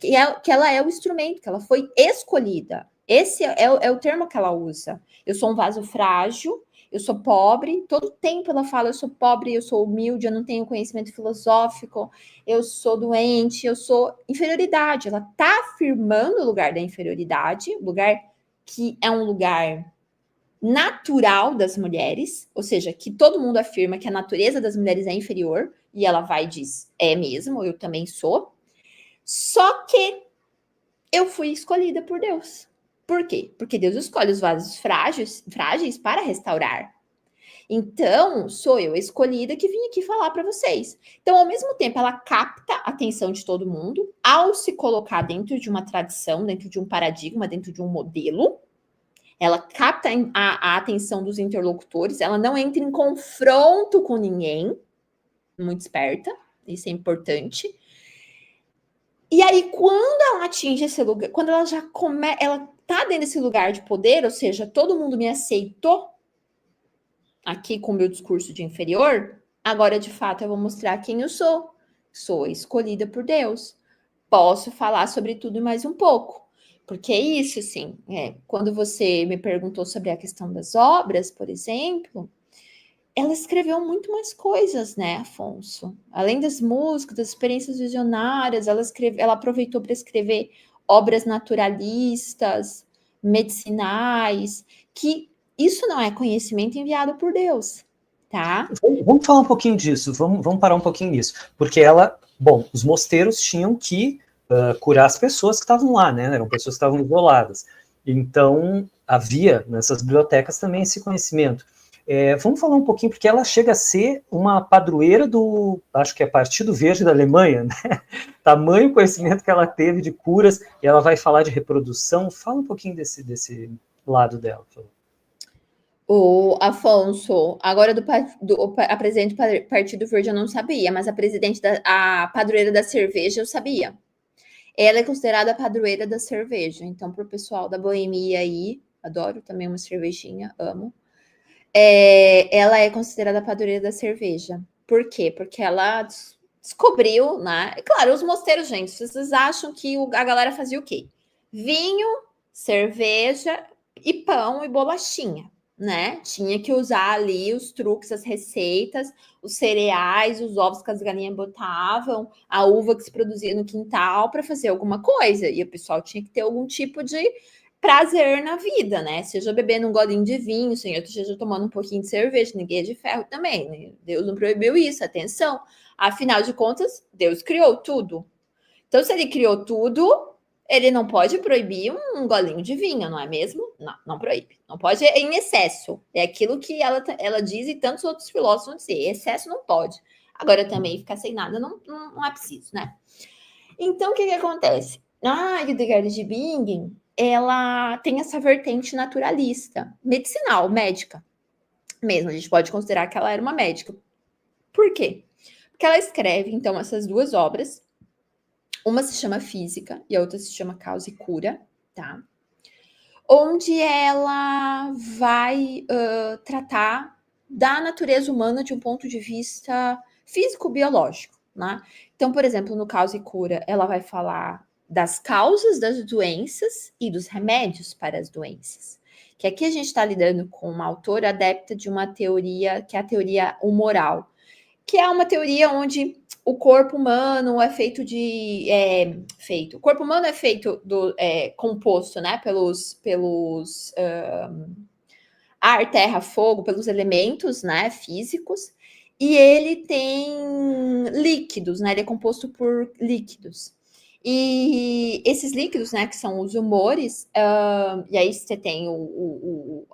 que ela é o instrumento, que ela foi escolhida. Esse é o termo que ela usa. Eu sou um vaso frágil eu sou pobre, todo tempo ela fala, eu sou pobre, eu sou humilde, eu não tenho conhecimento filosófico, eu sou doente, eu sou inferioridade. Ela está afirmando o lugar da inferioridade, lugar que é um lugar natural das mulheres, ou seja, que todo mundo afirma que a natureza das mulheres é inferior, e ela vai e diz, é mesmo, eu também sou. Só que eu fui escolhida por Deus. Por quê? Porque Deus escolhe os vasos frágeis para restaurar. Então, sou eu a escolhida que vim aqui falar para vocês. Então, ao mesmo tempo, ela capta a atenção de todo mundo ao se colocar dentro de uma tradição, dentro de um paradigma, dentro de um modelo. Ela capta a atenção dos interlocutores, ela não entra em confronto com ninguém. Muito esperta, isso é importante. E aí, quando ela atinge esse lugar, quando ela já ela tá dentro desse lugar de poder, ou seja, todo mundo me aceitou aqui com o meu discurso de inferior, agora de fato eu vou mostrar quem eu sou. Sou escolhida por Deus. Posso falar sobre tudo mais um pouco. Porque é isso, assim, quando você me perguntou sobre a questão das obras, por exemplo, ela escreveu muito mais coisas, né, Afonso? Além das músicas, das experiências visionárias, ela aproveitou para escrever obras naturalistas, medicinais, que isso não é conhecimento enviado por Deus, tá? Vamos falar um pouquinho disso, vamos parar um pouquinho nisso, porque os mosteiros tinham que curar as pessoas que estavam lá, né? Eram pessoas que estavam isoladas. Então, havia nessas bibliotecas também esse conhecimento. Vamos falar um pouquinho, porque ela chega a ser uma padroeira acho que é Partido Verde da Alemanha, né? Tamanho conhecimento que ela teve de curas, e ela vai falar de reprodução. Fala um pouquinho desse lado dela, por favor. O Afonso, agora a presidente do Partido Verde eu não sabia, mas a padroeira da cerveja eu sabia. Ela é considerada a padroeira da cerveja. Então, para o pessoal da boemia aí, adoro também uma cervejinha, amo. Ela é considerada a padroeira da cerveja. Por quê? Porque ela descobriu, né? Claro, os mosteiros, gente, vocês acham que a galera fazia o quê? Vinho, cerveja e pão e bolachinha, né? Tinha que usar ali os truques, as receitas, os cereais, os ovos que as galinhas botavam, a uva que se produzia no quintal para fazer alguma coisa. E o pessoal tinha que ter algum tipo de prazer na vida, né? Seja bebendo um golinho de vinho, seja tomando um pouquinho de cerveja, ninguém é de ferro também, né? Deus não proibiu isso, atenção. Afinal de contas, Deus criou tudo. Então, se ele criou tudo, ele não pode proibir um golinho de vinho, não é mesmo? Não, não proíbe. Não pode em excesso. É aquilo que ela diz e tantos outros filósofos vão dizer. Excesso não pode. Agora, também ficar sem nada não é preciso, né? Então, o que acontece? A Hildegard de Bingen, ela tem essa vertente naturalista, medicinal, médica mesmo. A gente pode considerar que ela era uma médica. Por quê? Porque ela escreve, então, essas duas obras. Uma se chama Física e a outra se chama Causa e Cura, tá? Onde ela vai tratar da natureza humana de um ponto de vista físico-biológico, né? Então, por exemplo, no Causa e Cura, ela vai falar das causas das doenças e dos remédios para as doenças. Que aqui a gente está lidando com uma autora adepta de uma teoria, que é a teoria humoral, que é uma teoria onde o corpo humano é feito o corpo humano é feito composto, né, pelos ar, terra, fogo, pelos elementos, né, físicos, e ele tem líquidos, né, ele é composto por líquidos. E esses líquidos, né, que são os humores, e aí você tem o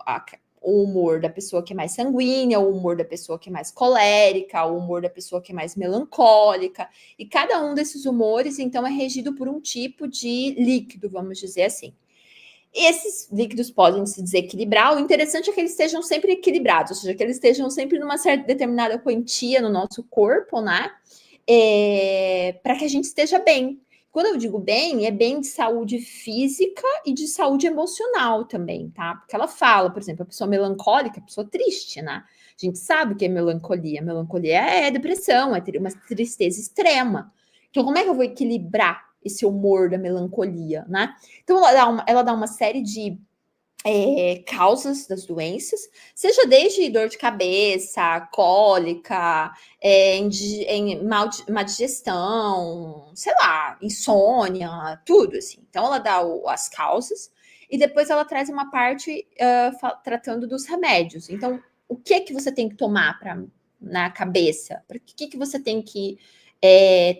humor da pessoa que é mais sanguínea, o humor da pessoa que é mais colérica, o humor da pessoa que é mais melancólica, e cada um desses humores, então, é regido por um tipo de líquido, vamos dizer assim. Esses líquidos podem se desequilibrar, o interessante é que eles estejam sempre equilibrados, ou seja, que eles estejam sempre numa certa determinada quantia no nosso corpo, né? Para que a gente esteja bem. Quando eu digo bem, é bem de saúde física e de saúde emocional também, tá? Porque ela fala, por exemplo, a pessoa melancólica, a pessoa triste, né? A gente sabe o que é melancolia. Melancolia é depressão, é uma tristeza extrema. Então, como é que eu vou equilibrar esse humor da melancolia, né? Então, ela dá uma série de causas das doenças, seja desde dor de cabeça, cólica, má digestão, sei lá, insônia, tudo assim. Então, ela dá as causas e depois ela traz uma parte tratando dos remédios. Então, o que você tem que tomar na cabeça? O que você tem que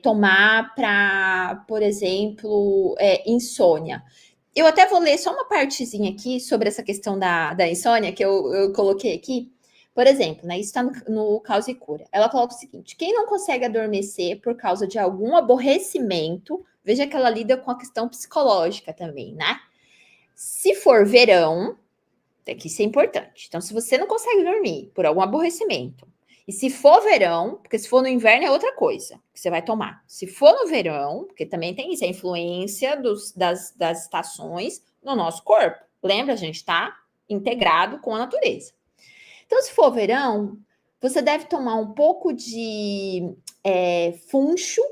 tomar para, por exemplo, insônia? Eu até vou ler só uma partezinha aqui sobre essa questão da insônia que eu coloquei aqui. Por exemplo, né, isso está no Causa e Cura. Ela coloca o seguinte: quem não consegue adormecer por causa de algum aborrecimento, veja que ela lida com a questão psicológica também, né? Se for verão, que isso é importante. Então, se você não consegue dormir por algum aborrecimento, e se for verão, porque se for no inverno é outra coisa que você vai tomar. Se for no verão, porque também tem isso, a influência das estações no nosso corpo. Lembra, a gente está integrado com a natureza. Então, se for verão, você deve tomar um pouco de funcho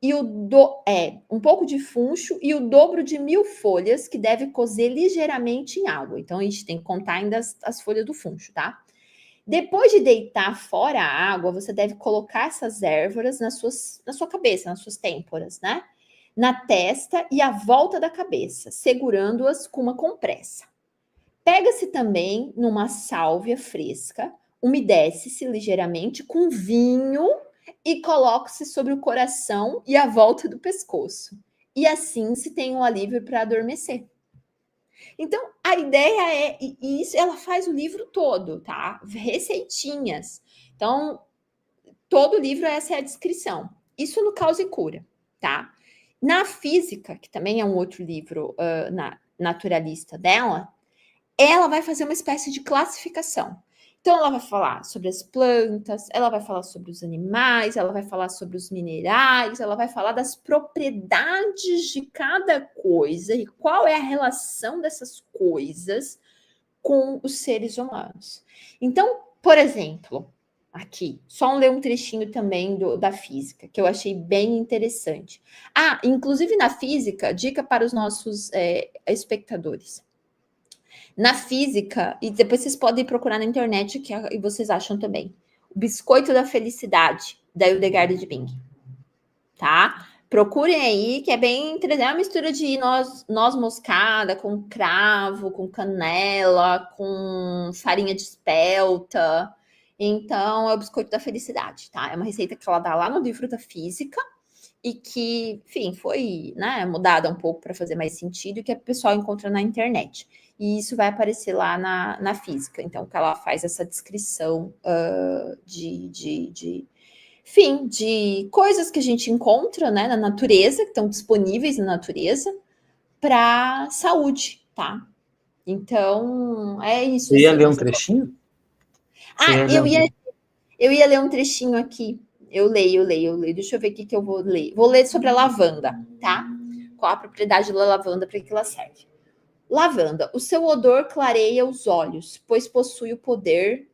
e um pouco de funcho e o dobro de 1.000 folhas que deve cozer ligeiramente em água. Então, a gente tem que contar ainda as folhas do funcho, tá? Depois de deitar fora a água, você deve colocar essas ervas na sua cabeça, nas suas têmporas, né? Na testa e à volta da cabeça, segurando-as com uma compressa. Pega-se também numa sálvia fresca, umedece-se ligeiramente com vinho e coloca-se sobre o coração e à volta do pescoço. E assim se tem um alívio para adormecer. Então, a ideia e isso ela faz o livro todo, tá? Receitinhas. Então, todo o livro, essa é a descrição. Isso no Causa e Cura, tá? Na Física, que também é um outro livro naturalista dela, ela vai fazer uma espécie de classificação. Então, ela vai falar sobre as plantas, ela vai falar sobre os animais, ela vai falar sobre os minerais, ela vai falar das propriedades de cada coisa e qual é a relação dessas coisas com os seres humanos. Então, por exemplo, aqui, só ler um trechinho também da física, que eu achei bem interessante. Inclusive na física, dica para os nossos espectadores. Na física, e depois vocês podem procurar na internet, e vocês acham também. O Biscoito da Felicidade, da Hildegard de Bing. Tá? Procurem aí, que é bem interessante. É uma mistura de noz moscada, com cravo, com canela, com farinha de espelta. Então, é o Biscoito da Felicidade, tá? É uma receita que ela dá lá no livro da Física e que, enfim, foi mudada um pouco para fazer mais sentido e que o pessoal encontra na internet. E isso vai aparecer lá na Física. Então, que ela faz essa descrição enfim, de coisas que a gente encontra, né, na natureza, que estão disponíveis na natureza, para saúde, tá? Então, é isso. Você ia ler um trechinho? Eu ia ler um trechinho aqui. Eu leio. Deixa eu ver o que eu vou ler. Vou ler sobre a lavanda, tá? Qual a propriedade da lavanda, para que ela serve. Lavanda. O seu odor clareia os olhos, pois possui o poder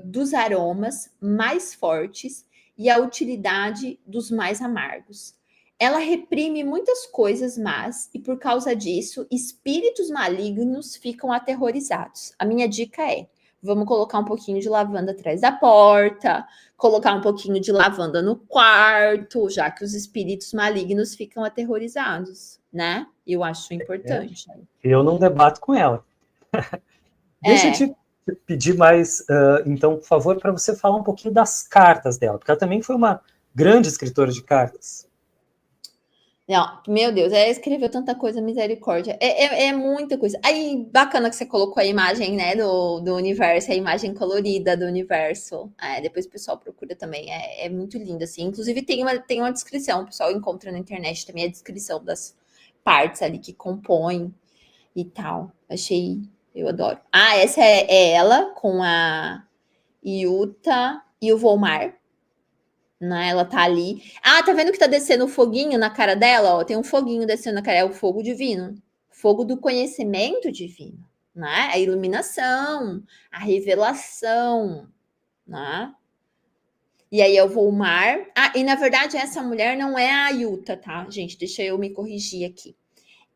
dos aromas mais fortes e a utilidade dos mais amargos. Ela reprime muitas coisas más e, por causa disso, espíritos malignos ficam aterrorizados. A minha dica é: vamos colocar um pouquinho de lavanda atrás da porta, colocar um pouquinho de lavanda no quarto, já que os espíritos malignos ficam aterrorizados, né? Eu acho importante. Eu não debato com ela. Deixa eu te pedir mais, então, por favor, para você falar um pouquinho das cartas dela, porque ela também foi uma grande escritora de cartas. Não, meu Deus, ela escreveu tanta coisa, misericórdia. É muita coisa. Aí, bacana que você colocou a imagem, né, do universo, a imagem colorida do universo. Depois o pessoal procura também. É muito lindo, assim. Inclusive, tem uma descrição, o pessoal encontra na internet também a descrição das partes ali que compõem e tal. Eu adoro. Essa é ela com a Yuta e o Volmar. Né, ela tá ali. Tá vendo que tá descendo o foguinho na cara dela? Ó, tem um foguinho descendo na cara. É o fogo divino. Fogo do conhecimento divino. Né? A iluminação, a revelação. Né? E aí eu vou o mar. E na verdade essa mulher não é a Yuta, tá? Gente, deixa eu me corrigir aqui.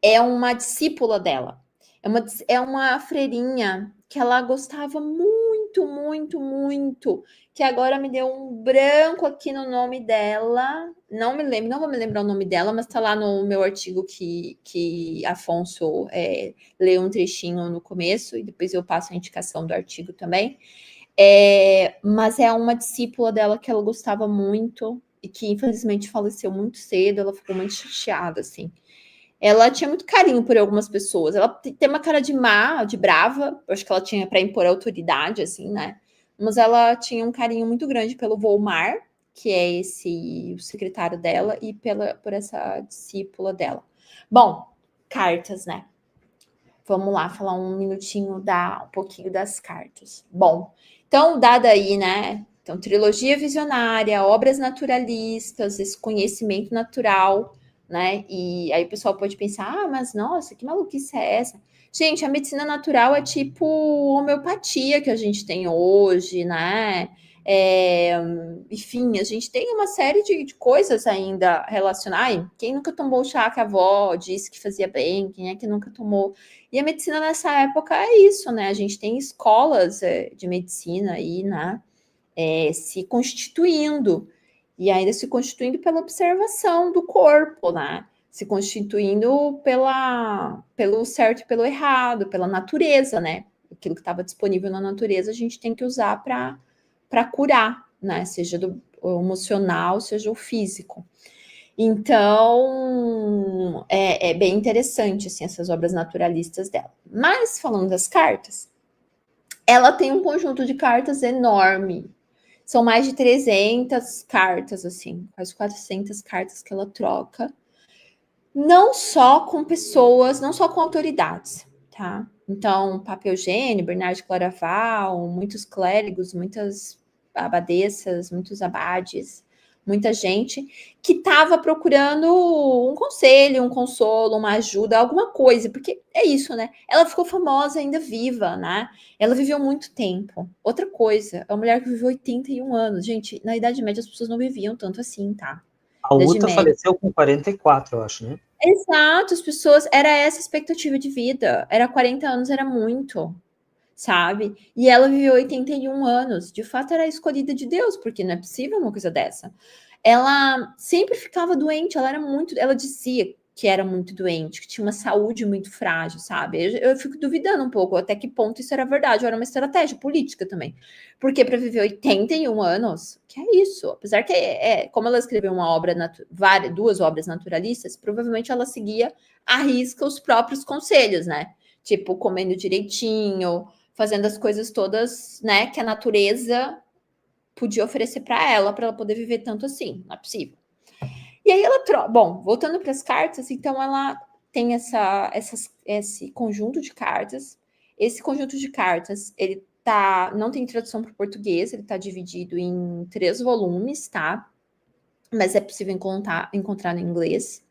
É uma discípula dela. É uma freirinha que ela gostava muito, muito, muito, que agora me deu um branco aqui no nome dela. Não me lembro, não vou me lembrar o nome dela, mas tá lá no meu artigo que Afonso leu um trechinho no começo, e depois eu passo a indicação do artigo também. Mas é uma discípula dela que ela gostava muito e que infelizmente faleceu muito cedo. Ela ficou muito chateada, assim. Ela tinha muito carinho por algumas pessoas. Ela tem uma cara de má, de brava. Eu acho que ela tinha para impor autoridade, assim, né? Mas ela tinha um carinho muito grande pelo Volmar, que é o secretário dela, e por essa discípula dela. Bom, cartas, né? Vamos lá, falar um minutinho, um pouquinho das cartas. Bom, então, dada aí, né? Então, trilogia visionária, obras naturalistas, esse conhecimento natural, né? E aí o pessoal pode pensar, mas nossa, que maluquice é essa? Gente, a medicina natural é tipo homeopatia que a gente tem hoje, né? Enfim, a gente tem uma série de coisas ainda relacionadas. Quem nunca tomou chá que a avó disse que fazia bem? Quem é que nunca tomou? E a medicina nessa época é isso, né? A gente tem escolas de medicina aí, né? Se constituindo, e ainda se constituindo pela observação do corpo, né? Se constituindo pelo certo e pelo errado, pela natureza, né? Aquilo que estava disponível na natureza, a gente tem que usar para curar, né? Seja o emocional, seja o físico. Então, é bem interessante, assim, essas obras naturalistas dela. Mas, falando das cartas, ela tem um conjunto de cartas enorme. São mais de 300 cartas, assim, quase 400 cartas que ela troca. Não só com pessoas, não só com autoridades, tá? Então, Papa Eugênio, Bernardo Claraval, muitos clérigos, muitas abadesas, muitos abades, muita gente que estava procurando um conselho, um consolo, uma ajuda, alguma coisa, porque é isso, né? Ela ficou famosa ainda viva, né? Ela viveu muito tempo. Outra coisa, é uma mulher que viveu 81 anos. Gente, na Idade Média as pessoas não viviam tanto assim, tá? A Idade Uta Média. faleceu com 44, eu acho, né? Exato, as pessoas, era essa expectativa de vida, era 40 anos, era muito, sabe? E ela viveu 81 anos, de fato era a escolhida de Deus, porque não é possível uma coisa dessa. Ela sempre ficava doente, ela dizia que era muito doente, que tinha uma saúde muito frágil, sabe? Eu fico duvidando um pouco até que ponto isso era verdade, ou era uma estratégia política também. Porque para viver 81 anos, que é isso? Apesar que, como ela escreveu uma obra, duas obras naturalistas, provavelmente ela seguia à risca os próprios conselhos, né? Tipo, comendo direitinho, fazendo as coisas todas, né, que a natureza podia oferecer para ela poder viver tanto assim. Não é possível. E aí ela troca. Bom, voltando para as cartas, então ela tem esse conjunto de cartas. Esse conjunto de cartas, ele não tem tradução para o português, ele está dividido em 3 volumes, tá? Mas é possível encontrar no inglês.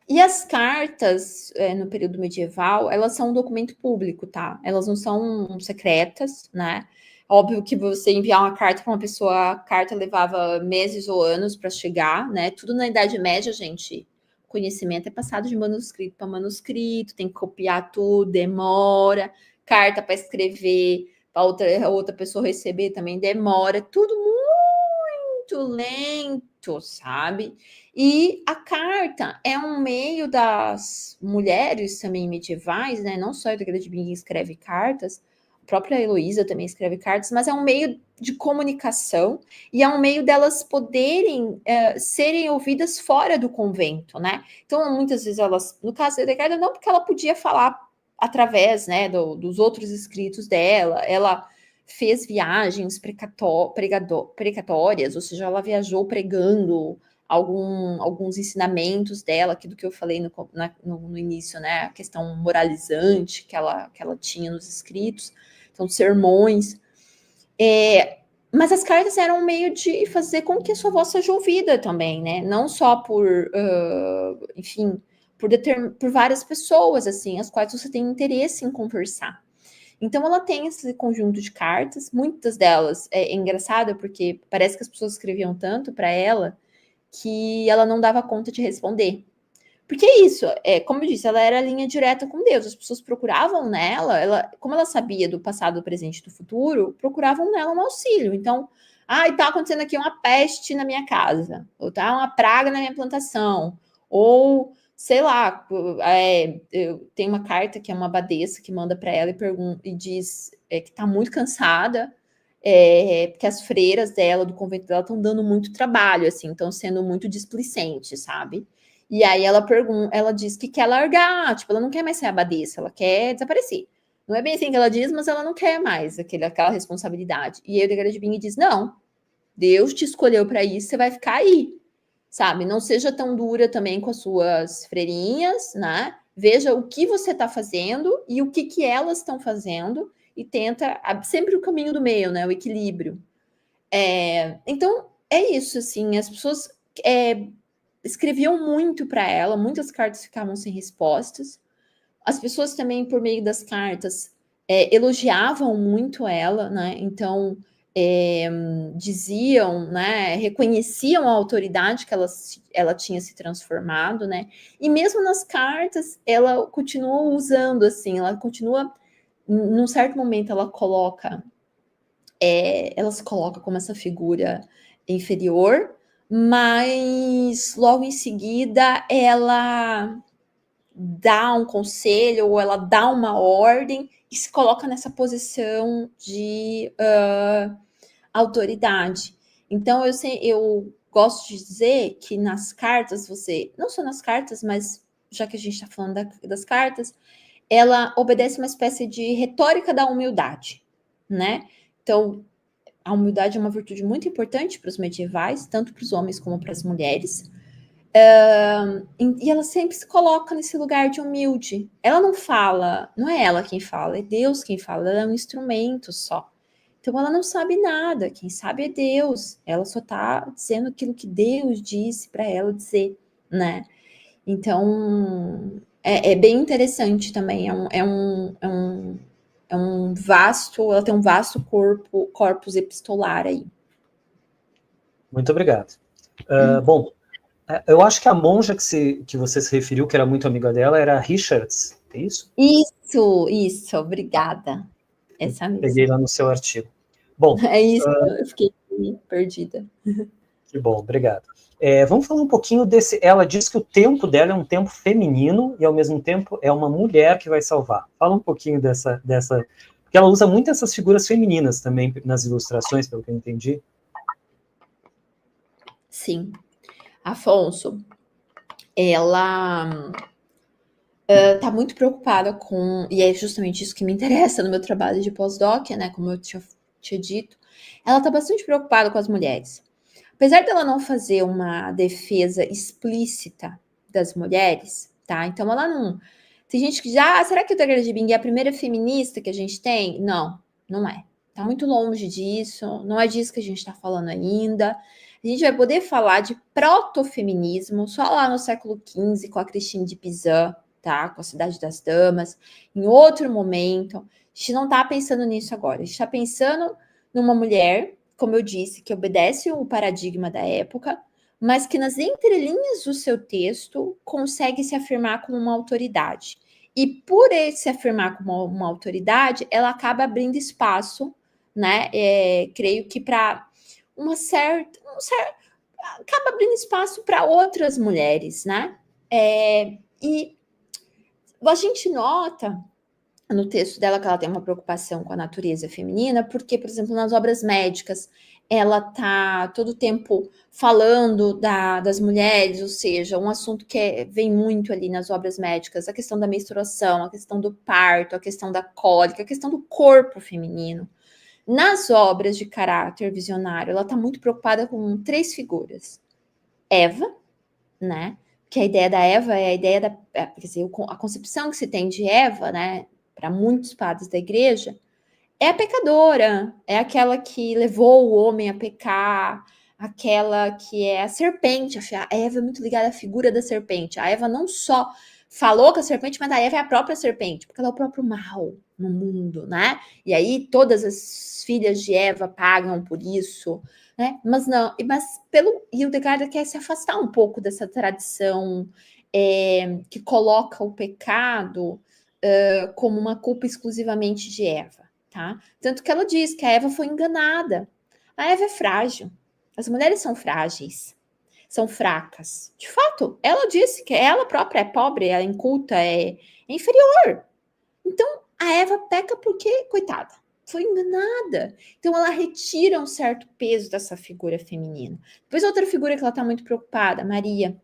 E as cartas, no período medieval, elas são um documento público, tá? Elas não são secretas, né? Óbvio que você enviar uma carta para uma pessoa, a carta levava meses ou anos para chegar, né? Tudo na Idade Média, gente. Conhecimento é passado de manuscrito para manuscrito, tem que copiar tudo, demora. Carta para escrever, para outra pessoa receber também demora. Tudo muito lento, sabe? E a carta é um meio das mulheres também medievais, né? Não só a Edgar de Bingen escreve cartas, a própria Heloísa também escreve cartas, mas é um meio de comunicação e é um meio delas poderem serem ouvidas fora do convento, né? Então, muitas vezes elas, no caso da Edgarda, não porque ela podia falar através, né, dos outros escritos dela, ela fez viagens precatórias, ou seja, ela viajou pregando alguns ensinamentos dela, aquilo que eu falei no início, né? A questão moralizante que ela tinha nos escritos, então, sermões. Mas as cartas eram um meio de fazer com que a sua voz seja ouvida também, né? Não só enfim, por várias pessoas, assim, as quais você tem interesse em conversar. Então, ela tem esse conjunto de cartas, muitas delas é engraçado, porque parece que as pessoas escreviam tanto para ela que ela não dava conta de responder. Porque é isso, como eu disse, ela era a linha direta com Deus. As pessoas procuravam nela, como ela sabia do passado, do presente e do futuro, procuravam nela um auxílio. Então, tá acontecendo aqui uma peste na minha casa, ou tá uma praga na minha plantação, ou sei lá, tem uma carta que é uma abadesa que manda para ela e diz que tá muito cansada, porque as freiras dela, do convento dela, estão dando muito trabalho, assim, estão sendo muito displicentes, sabe? E aí ela diz que quer largar, tipo, ela não quer mais ser abadesa, ela quer desaparecer. Não é bem assim que ela diz, mas ela não quer mais aquela responsabilidade. E aí o Edgar de Bing diz, não, Deus te escolheu para isso, você vai ficar aí, sabe? Não seja tão dura também com as suas freirinhas, né? Veja o que você está fazendo e o que elas estão fazendo e tenta sempre o caminho do meio, né? O equilíbrio. Então, é isso, assim, as pessoas escreviam muito para ela, muitas cartas ficavam sem respostas. As pessoas também, por meio das cartas, elogiavam muito ela, né? Então, diziam, né? Reconheciam a autoridade que ela tinha se transformado, né? E mesmo nas cartas, ela continua usando, assim, ela continua, num certo momento, ela se coloca como essa figura inferior, mas logo em seguida ela dá um conselho ou ela dá uma ordem e se coloca nessa posição de autoridade. Então eu gosto de dizer que nas cartas não só nas cartas, mas já que a gente está falando das cartas, ela obedece uma espécie de retórica da humildade, né? Então, a humildade é uma virtude muito importante para os medievais, tanto para os homens como para as mulheres. E ela sempre se coloca nesse lugar de humilde. Ela não fala, não é ela quem fala, é Deus quem fala, ela é um instrumento só. Então ela não sabe nada, quem sabe é Deus. Ela só está dizendo aquilo que Deus disse para ela dizer, né? Então é bem interessante também. Ela tem um vasto corpus epistolar aí. Muito obrigado. Bom, eu acho que a monja que você se referiu, que era muito amiga dela, era a Richards, é isso? Isso, obrigada. Essa mesmo. Peguei lá no seu artigo. Bom, é isso, eu fiquei perdida. Que bom, obrigado. Vamos falar um pouquinho desse. Ela diz que o tempo dela é um tempo feminino e, ao mesmo tempo, é uma mulher que vai salvar. Fala um pouquinho dessa. Porque ela usa muito essas figuras femininas também nas ilustrações, pelo que eu entendi. Sim. Afonso, ela está muito preocupada com. E é justamente isso que me interessa no meu trabalho de pós-doc, né? Como eu tinha dito. Ela está bastante preocupada com as mulheres. Apesar dela não fazer uma defesa explícita das mulheres, tá? Então ela não. Tem gente que diz, será que o Edgar de Bing é a primeira feminista que a gente tem? Não, não é. Tá muito longe disso, não é disso que a gente está falando ainda. A gente vai poder falar de protofeminismo só lá no século XV, com a Christine de Pizan, tá? Com a Cidade das Damas, em outro momento. A gente não tá pensando nisso agora. A gente tá pensando numa mulher, como eu disse, que obedece o paradigma da época, mas que nas entrelinhas do seu texto consegue se afirmar como uma autoridade. E por ele se afirmar como uma autoridade, ela acaba abrindo espaço, né? Creio que para acaba abrindo espaço para outras mulheres, né? E a gente nota no texto dela que ela tem uma preocupação com a natureza feminina, porque, por exemplo, nas obras médicas, ela tá todo o tempo falando das mulheres, ou seja, um assunto que vem muito ali nas obras médicas, a questão da menstruação, a questão do parto, a questão da cólica, a questão do corpo feminino. Nas obras de caráter visionário, ela está muito preocupada com 3 figuras. Eva, né? Que a ideia da Eva é a ideia quer dizer, a concepção que se tem de Eva, né? Para muitos padres da igreja, é a pecadora, é aquela que levou o homem a pecar, aquela que é a serpente. A Eva é muito ligada à figura da serpente. A Eva não só falou com a serpente, mas a Eva é a própria serpente, porque ela é o próprio mal no mundo, né? E aí todas as filhas de Eva pagam por isso, né? Mas não, Hildegard quer se afastar um pouco dessa tradição que coloca o pecado como uma culpa exclusivamente de Eva, tá? Tanto que ela diz que a Eva foi enganada. A Eva é frágil. As mulheres são frágeis, são fracas. De fato, ela disse que ela própria é pobre, é inculta, é inferior. Então, a Eva peca porque, coitada, foi enganada. Então, ela retira um certo peso dessa figura feminina. Depois, outra figura que ela está muito preocupada, Maria.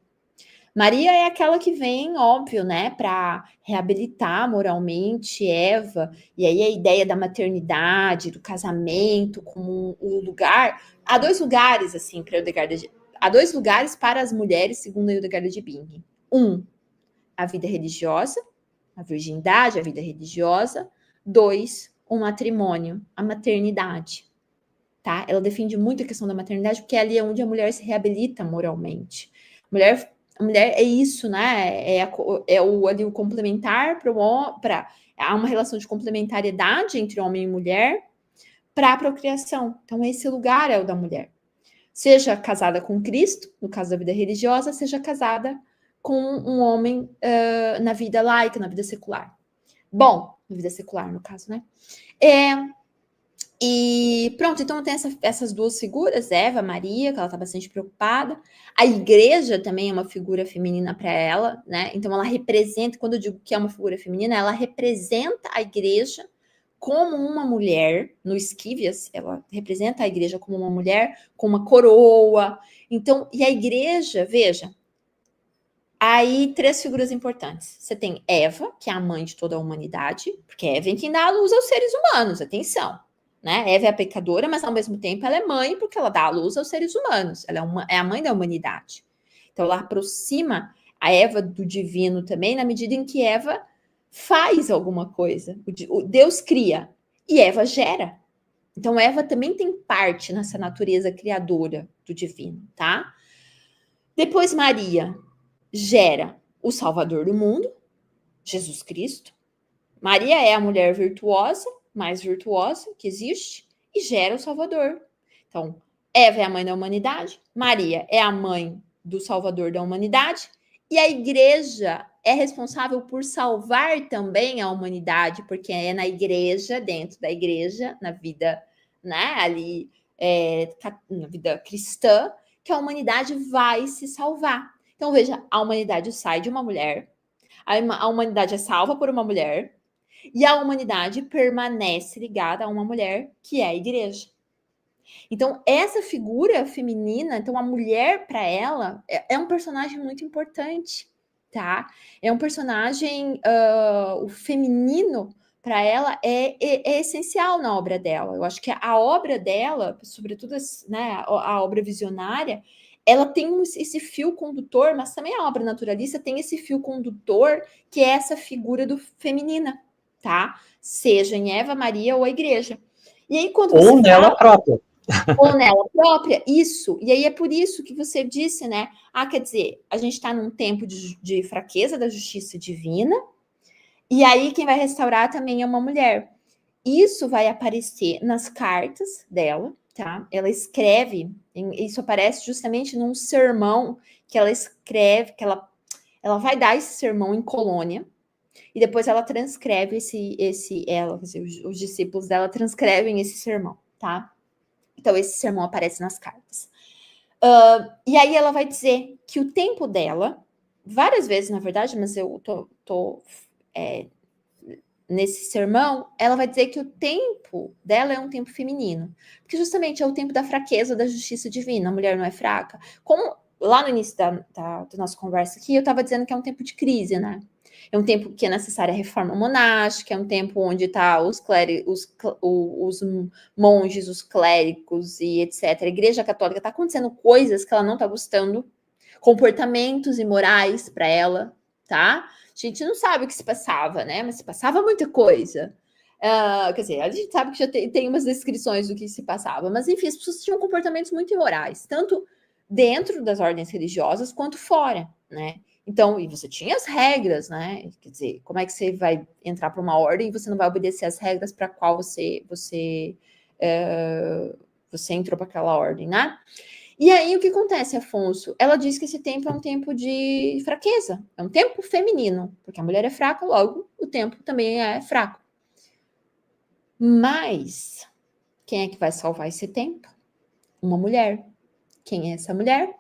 Maria é aquela que vem, óbvio, né, para reabilitar moralmente Eva, e aí a ideia da maternidade, do casamento como um lugar. Há dois lugares, assim, para há dois lugares para as mulheres, segundo a Hildegard de Bingen. A vida religiosa, a virgindade, a vida religiosa. 2, o matrimônio, a maternidade. Tá? Ela defende muito a questão da maternidade, porque ali é onde a mulher se reabilita moralmente. A mulher é isso, né? Ali o complementar para. Há uma relação de complementariedade entre homem e mulher para a procriação. Então, esse lugar é o da mulher. Seja casada com Cristo, no caso da vida religiosa, seja casada com um homem na vida laica, na vida secular. Bom, na vida secular, no caso, né? E pronto, então tem essas duas figuras, Eva, Maria, que ela está bastante preocupada. A igreja também é uma figura feminina para ela, né? Então ela representa, quando eu digo que é uma figura feminina, ela representa a igreja como uma mulher, no Esquivias, ela representa a igreja como uma mulher com uma coroa. Então, e a igreja, veja, aí 3 figuras importantes. Você tem Eva, que é a mãe de toda a humanidade, porque Eva é quem dá a luz aos seres humanos, atenção. Né? Eva é a pecadora, mas ao mesmo tempo ela é mãe porque ela dá a luz aos seres humanos. Ela é a mãe da humanidade. Então ela aproxima a Eva do divino também, na medida em que Eva faz alguma coisa. Deus cria e Eva gera. Então Eva também tem parte nessa natureza criadora do divino, tá? Depois Maria gera o Salvador do mundo, Jesus Cristo. Maria é a mulher virtuosa, mais virtuosa que existe, e gera o Salvador. Então, Eva é a mãe da humanidade, Maria é a mãe do Salvador da humanidade, e a igreja é responsável por salvar também a humanidade, porque é na igreja, dentro da igreja, na vida, né, ali, na vida cristã, que a humanidade vai se salvar. Então, veja, a humanidade sai de uma mulher, a humanidade é salva por uma mulher, e a humanidade permanece ligada a uma mulher, que é a igreja. Então, essa figura feminina, então a mulher, para ela, é um personagem muito importante, tá? É um personagem, o feminino, para ela, é essencial na obra dela. Eu acho que a obra dela, sobretudo, né, a obra visionária, ela tem esse fio condutor, mas também a obra naturalista tem esse fio condutor, que é essa figura do feminina, tá? Seja em Eva, Maria ou a igreja. E aí, quando ou nela própria. Ou nela própria, isso. E aí é por isso que você disse, né? Quer dizer, a gente está num tempo de fraqueza da justiça divina, e aí quem vai restaurar também é uma mulher. Isso vai aparecer nas cartas dela, tá? Ela escreve, isso aparece justamente num sermão que ela escreve, que ela vai dar esse sermão em Colônia, e depois ela transcreve os discípulos dela transcrevem esse sermão, tá? Então, esse sermão aparece nas cartas. E aí ela vai dizer que o tempo dela, várias vezes, na verdade, mas eu tô nesse sermão, ela vai dizer que o tempo dela é um tempo feminino. Porque justamente é o tempo da fraqueza, da justiça divina. A mulher não é fraca. Como lá no início da nossa conversa aqui, eu estava dizendo que é um tempo de crise, né? É um tempo que é necessária a reforma monástica, é um tempo onde tá os monges, os clérigos e etc. A Igreja Católica está acontecendo coisas que ela não está gostando, comportamentos imorais para ela, tá? A gente não sabe o que se passava, né? Mas se passava muita coisa. Quer dizer, a gente sabe que já tem umas descrições do que se passava, mas enfim, as pessoas tinham comportamentos muito imorais, tanto dentro das ordens religiosas quanto fora, né? Então, e você tinha as regras, né? Quer dizer, como é que você vai entrar para uma ordem e você não vai obedecer as regras para qual você entrou para aquela ordem, né? E aí, o que acontece, Afonso? Ela diz que esse tempo é um tempo de fraqueza, é um tempo feminino, porque a mulher é fraca, logo o tempo também é fraco. Mas quem é que vai salvar esse tempo? Uma mulher. Quem é essa mulher?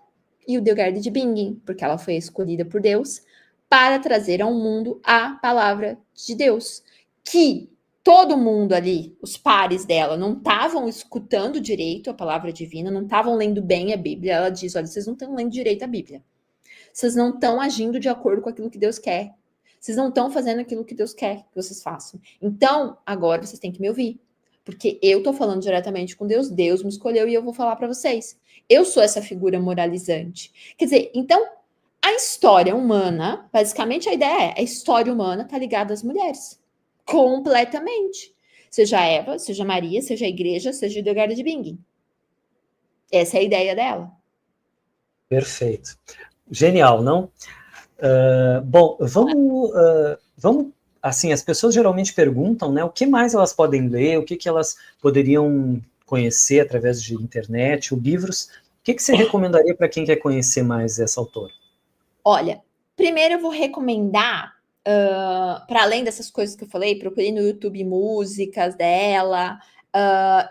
Hildegard de Bingen, porque ela foi escolhida por Deus para trazer ao mundo a palavra de Deus, que todo mundo ali, os pares dela, não estavam escutando direito a palavra divina, não estavam lendo bem a Bíblia. Ela diz, olha, vocês não estão lendo direito a Bíblia. Vocês não estão agindo de acordo com aquilo que Deus quer. Vocês não estão fazendo aquilo que Deus quer que vocês façam. Então, agora vocês têm que me ouvir. Porque eu estou falando diretamente com Deus, Deus me escolheu e eu vou falar para vocês. Eu sou essa figura moralizante. Quer dizer, então, a história humana, basicamente a ideia é, a história humana está ligada às mulheres. Completamente. Seja Eva, seja Maria, seja a igreja, seja Hildegard de Bingen. Essa é a ideia dela. Perfeito. Genial, não? Bom, vamos, assim, as pessoas geralmente perguntam, né, o que mais elas podem ler, o que elas poderiam conhecer através de internet, ou livros. O que você recomendaria para quem quer conhecer mais essa autora? Olha, primeiro eu vou recomendar, para além dessas coisas que eu falei, procurei no YouTube músicas dela.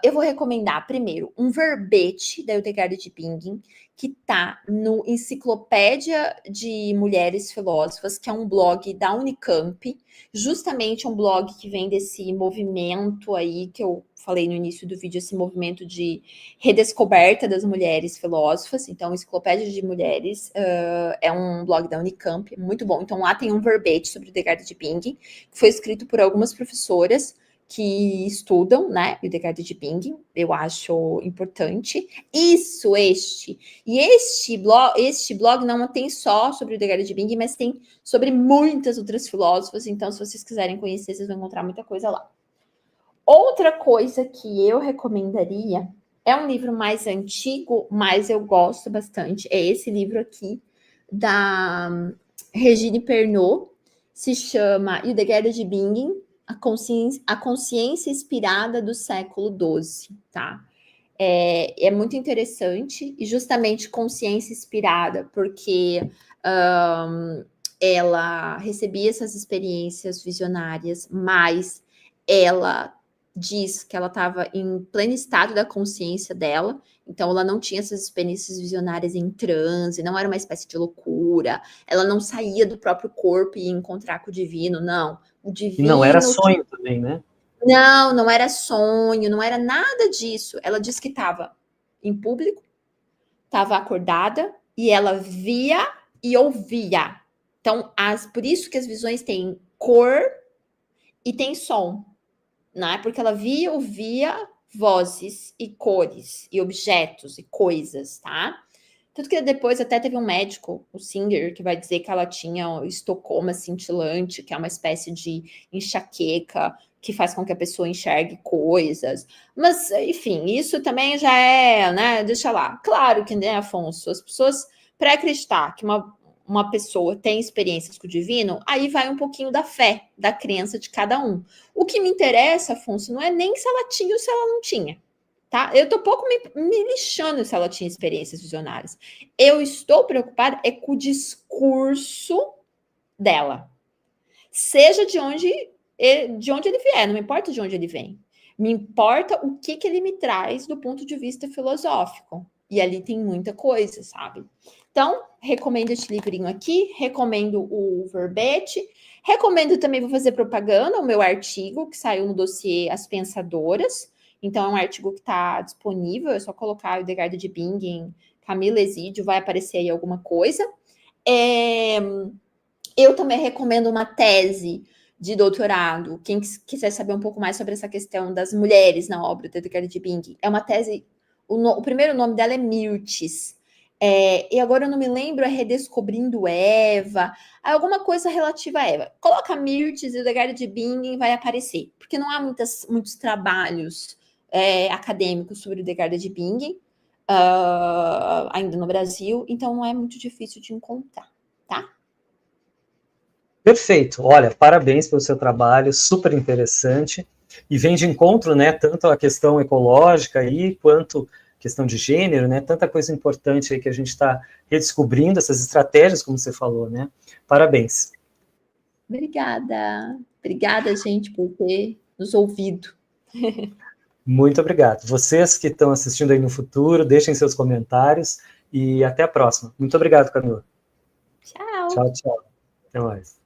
Eu vou recomendar, primeiro, um verbete da Hildegard de Bingen, que está no Enciclopédia de Mulheres Filósofas, que é um blog da Unicamp, justamente um blog que vem desse movimento aí, que eu falei no início do vídeo, esse movimento de redescoberta das mulheres filósofas. Então, Enciclopédia de Mulheres é um blog da Unicamp, muito bom. Então, lá tem um verbete sobre Hildegard de Bingen, que foi escrito por algumas professoras que estudam, né, Hildegard de Bingen, eu acho importante. Este blog não tem só sobre Hildegard de Bingen, mas tem sobre muitas outras filósofas, então se vocês quiserem conhecer, vocês vão encontrar muita coisa lá. Outra coisa que eu recomendaria é um livro mais antigo, mas eu gosto bastante, é esse livro aqui, da Regine Pernot, se chama Hildegard de Bingen, a consciência inspirada do século XII, tá? É muito interessante, e justamente consciência inspirada, porque ela recebia essas experiências visionárias, mas ela diz que ela estava em pleno estado da consciência dela, então ela não tinha essas experiências visionárias em transe, não era uma espécie de loucura, ela não saía do próprio corpo e ia encontrar com o divino, não. O divino, e não era sonho também, né? Não era sonho, não era nada disso. Ela disse que estava em público, estava acordada e ela via e ouvia. Então, por isso que as visões têm cor e tem som, né? Porque ela via, ouvia vozes e cores e objetos e coisas, tá? Tanto que depois até teve um médico, o Singer, que vai dizer que ela tinha o estocoma cintilante, que é uma espécie de enxaqueca que faz com que a pessoa enxergue coisas. Mas, enfim, isso também já é, né? Deixa lá. Claro que, né, Afonso, as pessoas, para acreditar que uma pessoa tem experiências com o divino, aí vai um pouquinho da fé, da crença de cada um. O que me interessa, Afonso, não é nem se ela tinha ou se ela não tinha. Tá? Eu tô pouco me lixando se ela tinha experiências visionárias. Eu estou preocupada com o discurso dela. Seja de onde ele vier, não me importa de onde ele vem. Me importa o que ele me traz do ponto de vista filosófico. E ali tem muita coisa, sabe? Então, recomendo este livrinho aqui, recomendo o verbete, recomendo também, vou fazer propaganda, o meu artigo que saiu no dossiê As Pensadoras. Então, é um artigo que está disponível, é só colocar Hildegard de Bingen, Camila Exídio, vai aparecer aí alguma coisa. Eu também recomendo uma tese de doutorado, quem quiser saber um pouco mais sobre essa questão das mulheres na obra de Hildegard de Bingen. É uma tese, o primeiro nome dela é Mirtes, e agora eu não me lembro, é Redescobrindo Eva, alguma coisa relativa a Eva. Coloca Mirtes e Hildegard de Bingen, vai aparecer, porque não há muitos trabalhos acadêmicos sobre Hildegard de Bingen, ainda no Brasil, então não é muito difícil de encontrar, tá? Perfeito. Olha, parabéns pelo seu trabalho, super interessante. E vem de encontro, né, tanto a questão ecológica aí, quanto questão de gênero, né? Tanta coisa importante aí que a gente está redescobrindo, essas estratégias, como você falou, né? Parabéns. Obrigada. Obrigada, gente, por ter nos ouvido. Muito obrigado. Vocês que estão assistindo aí no futuro, deixem seus comentários e até a próxima. Muito obrigado, Camila. Tchau. Tchau, tchau. Até mais.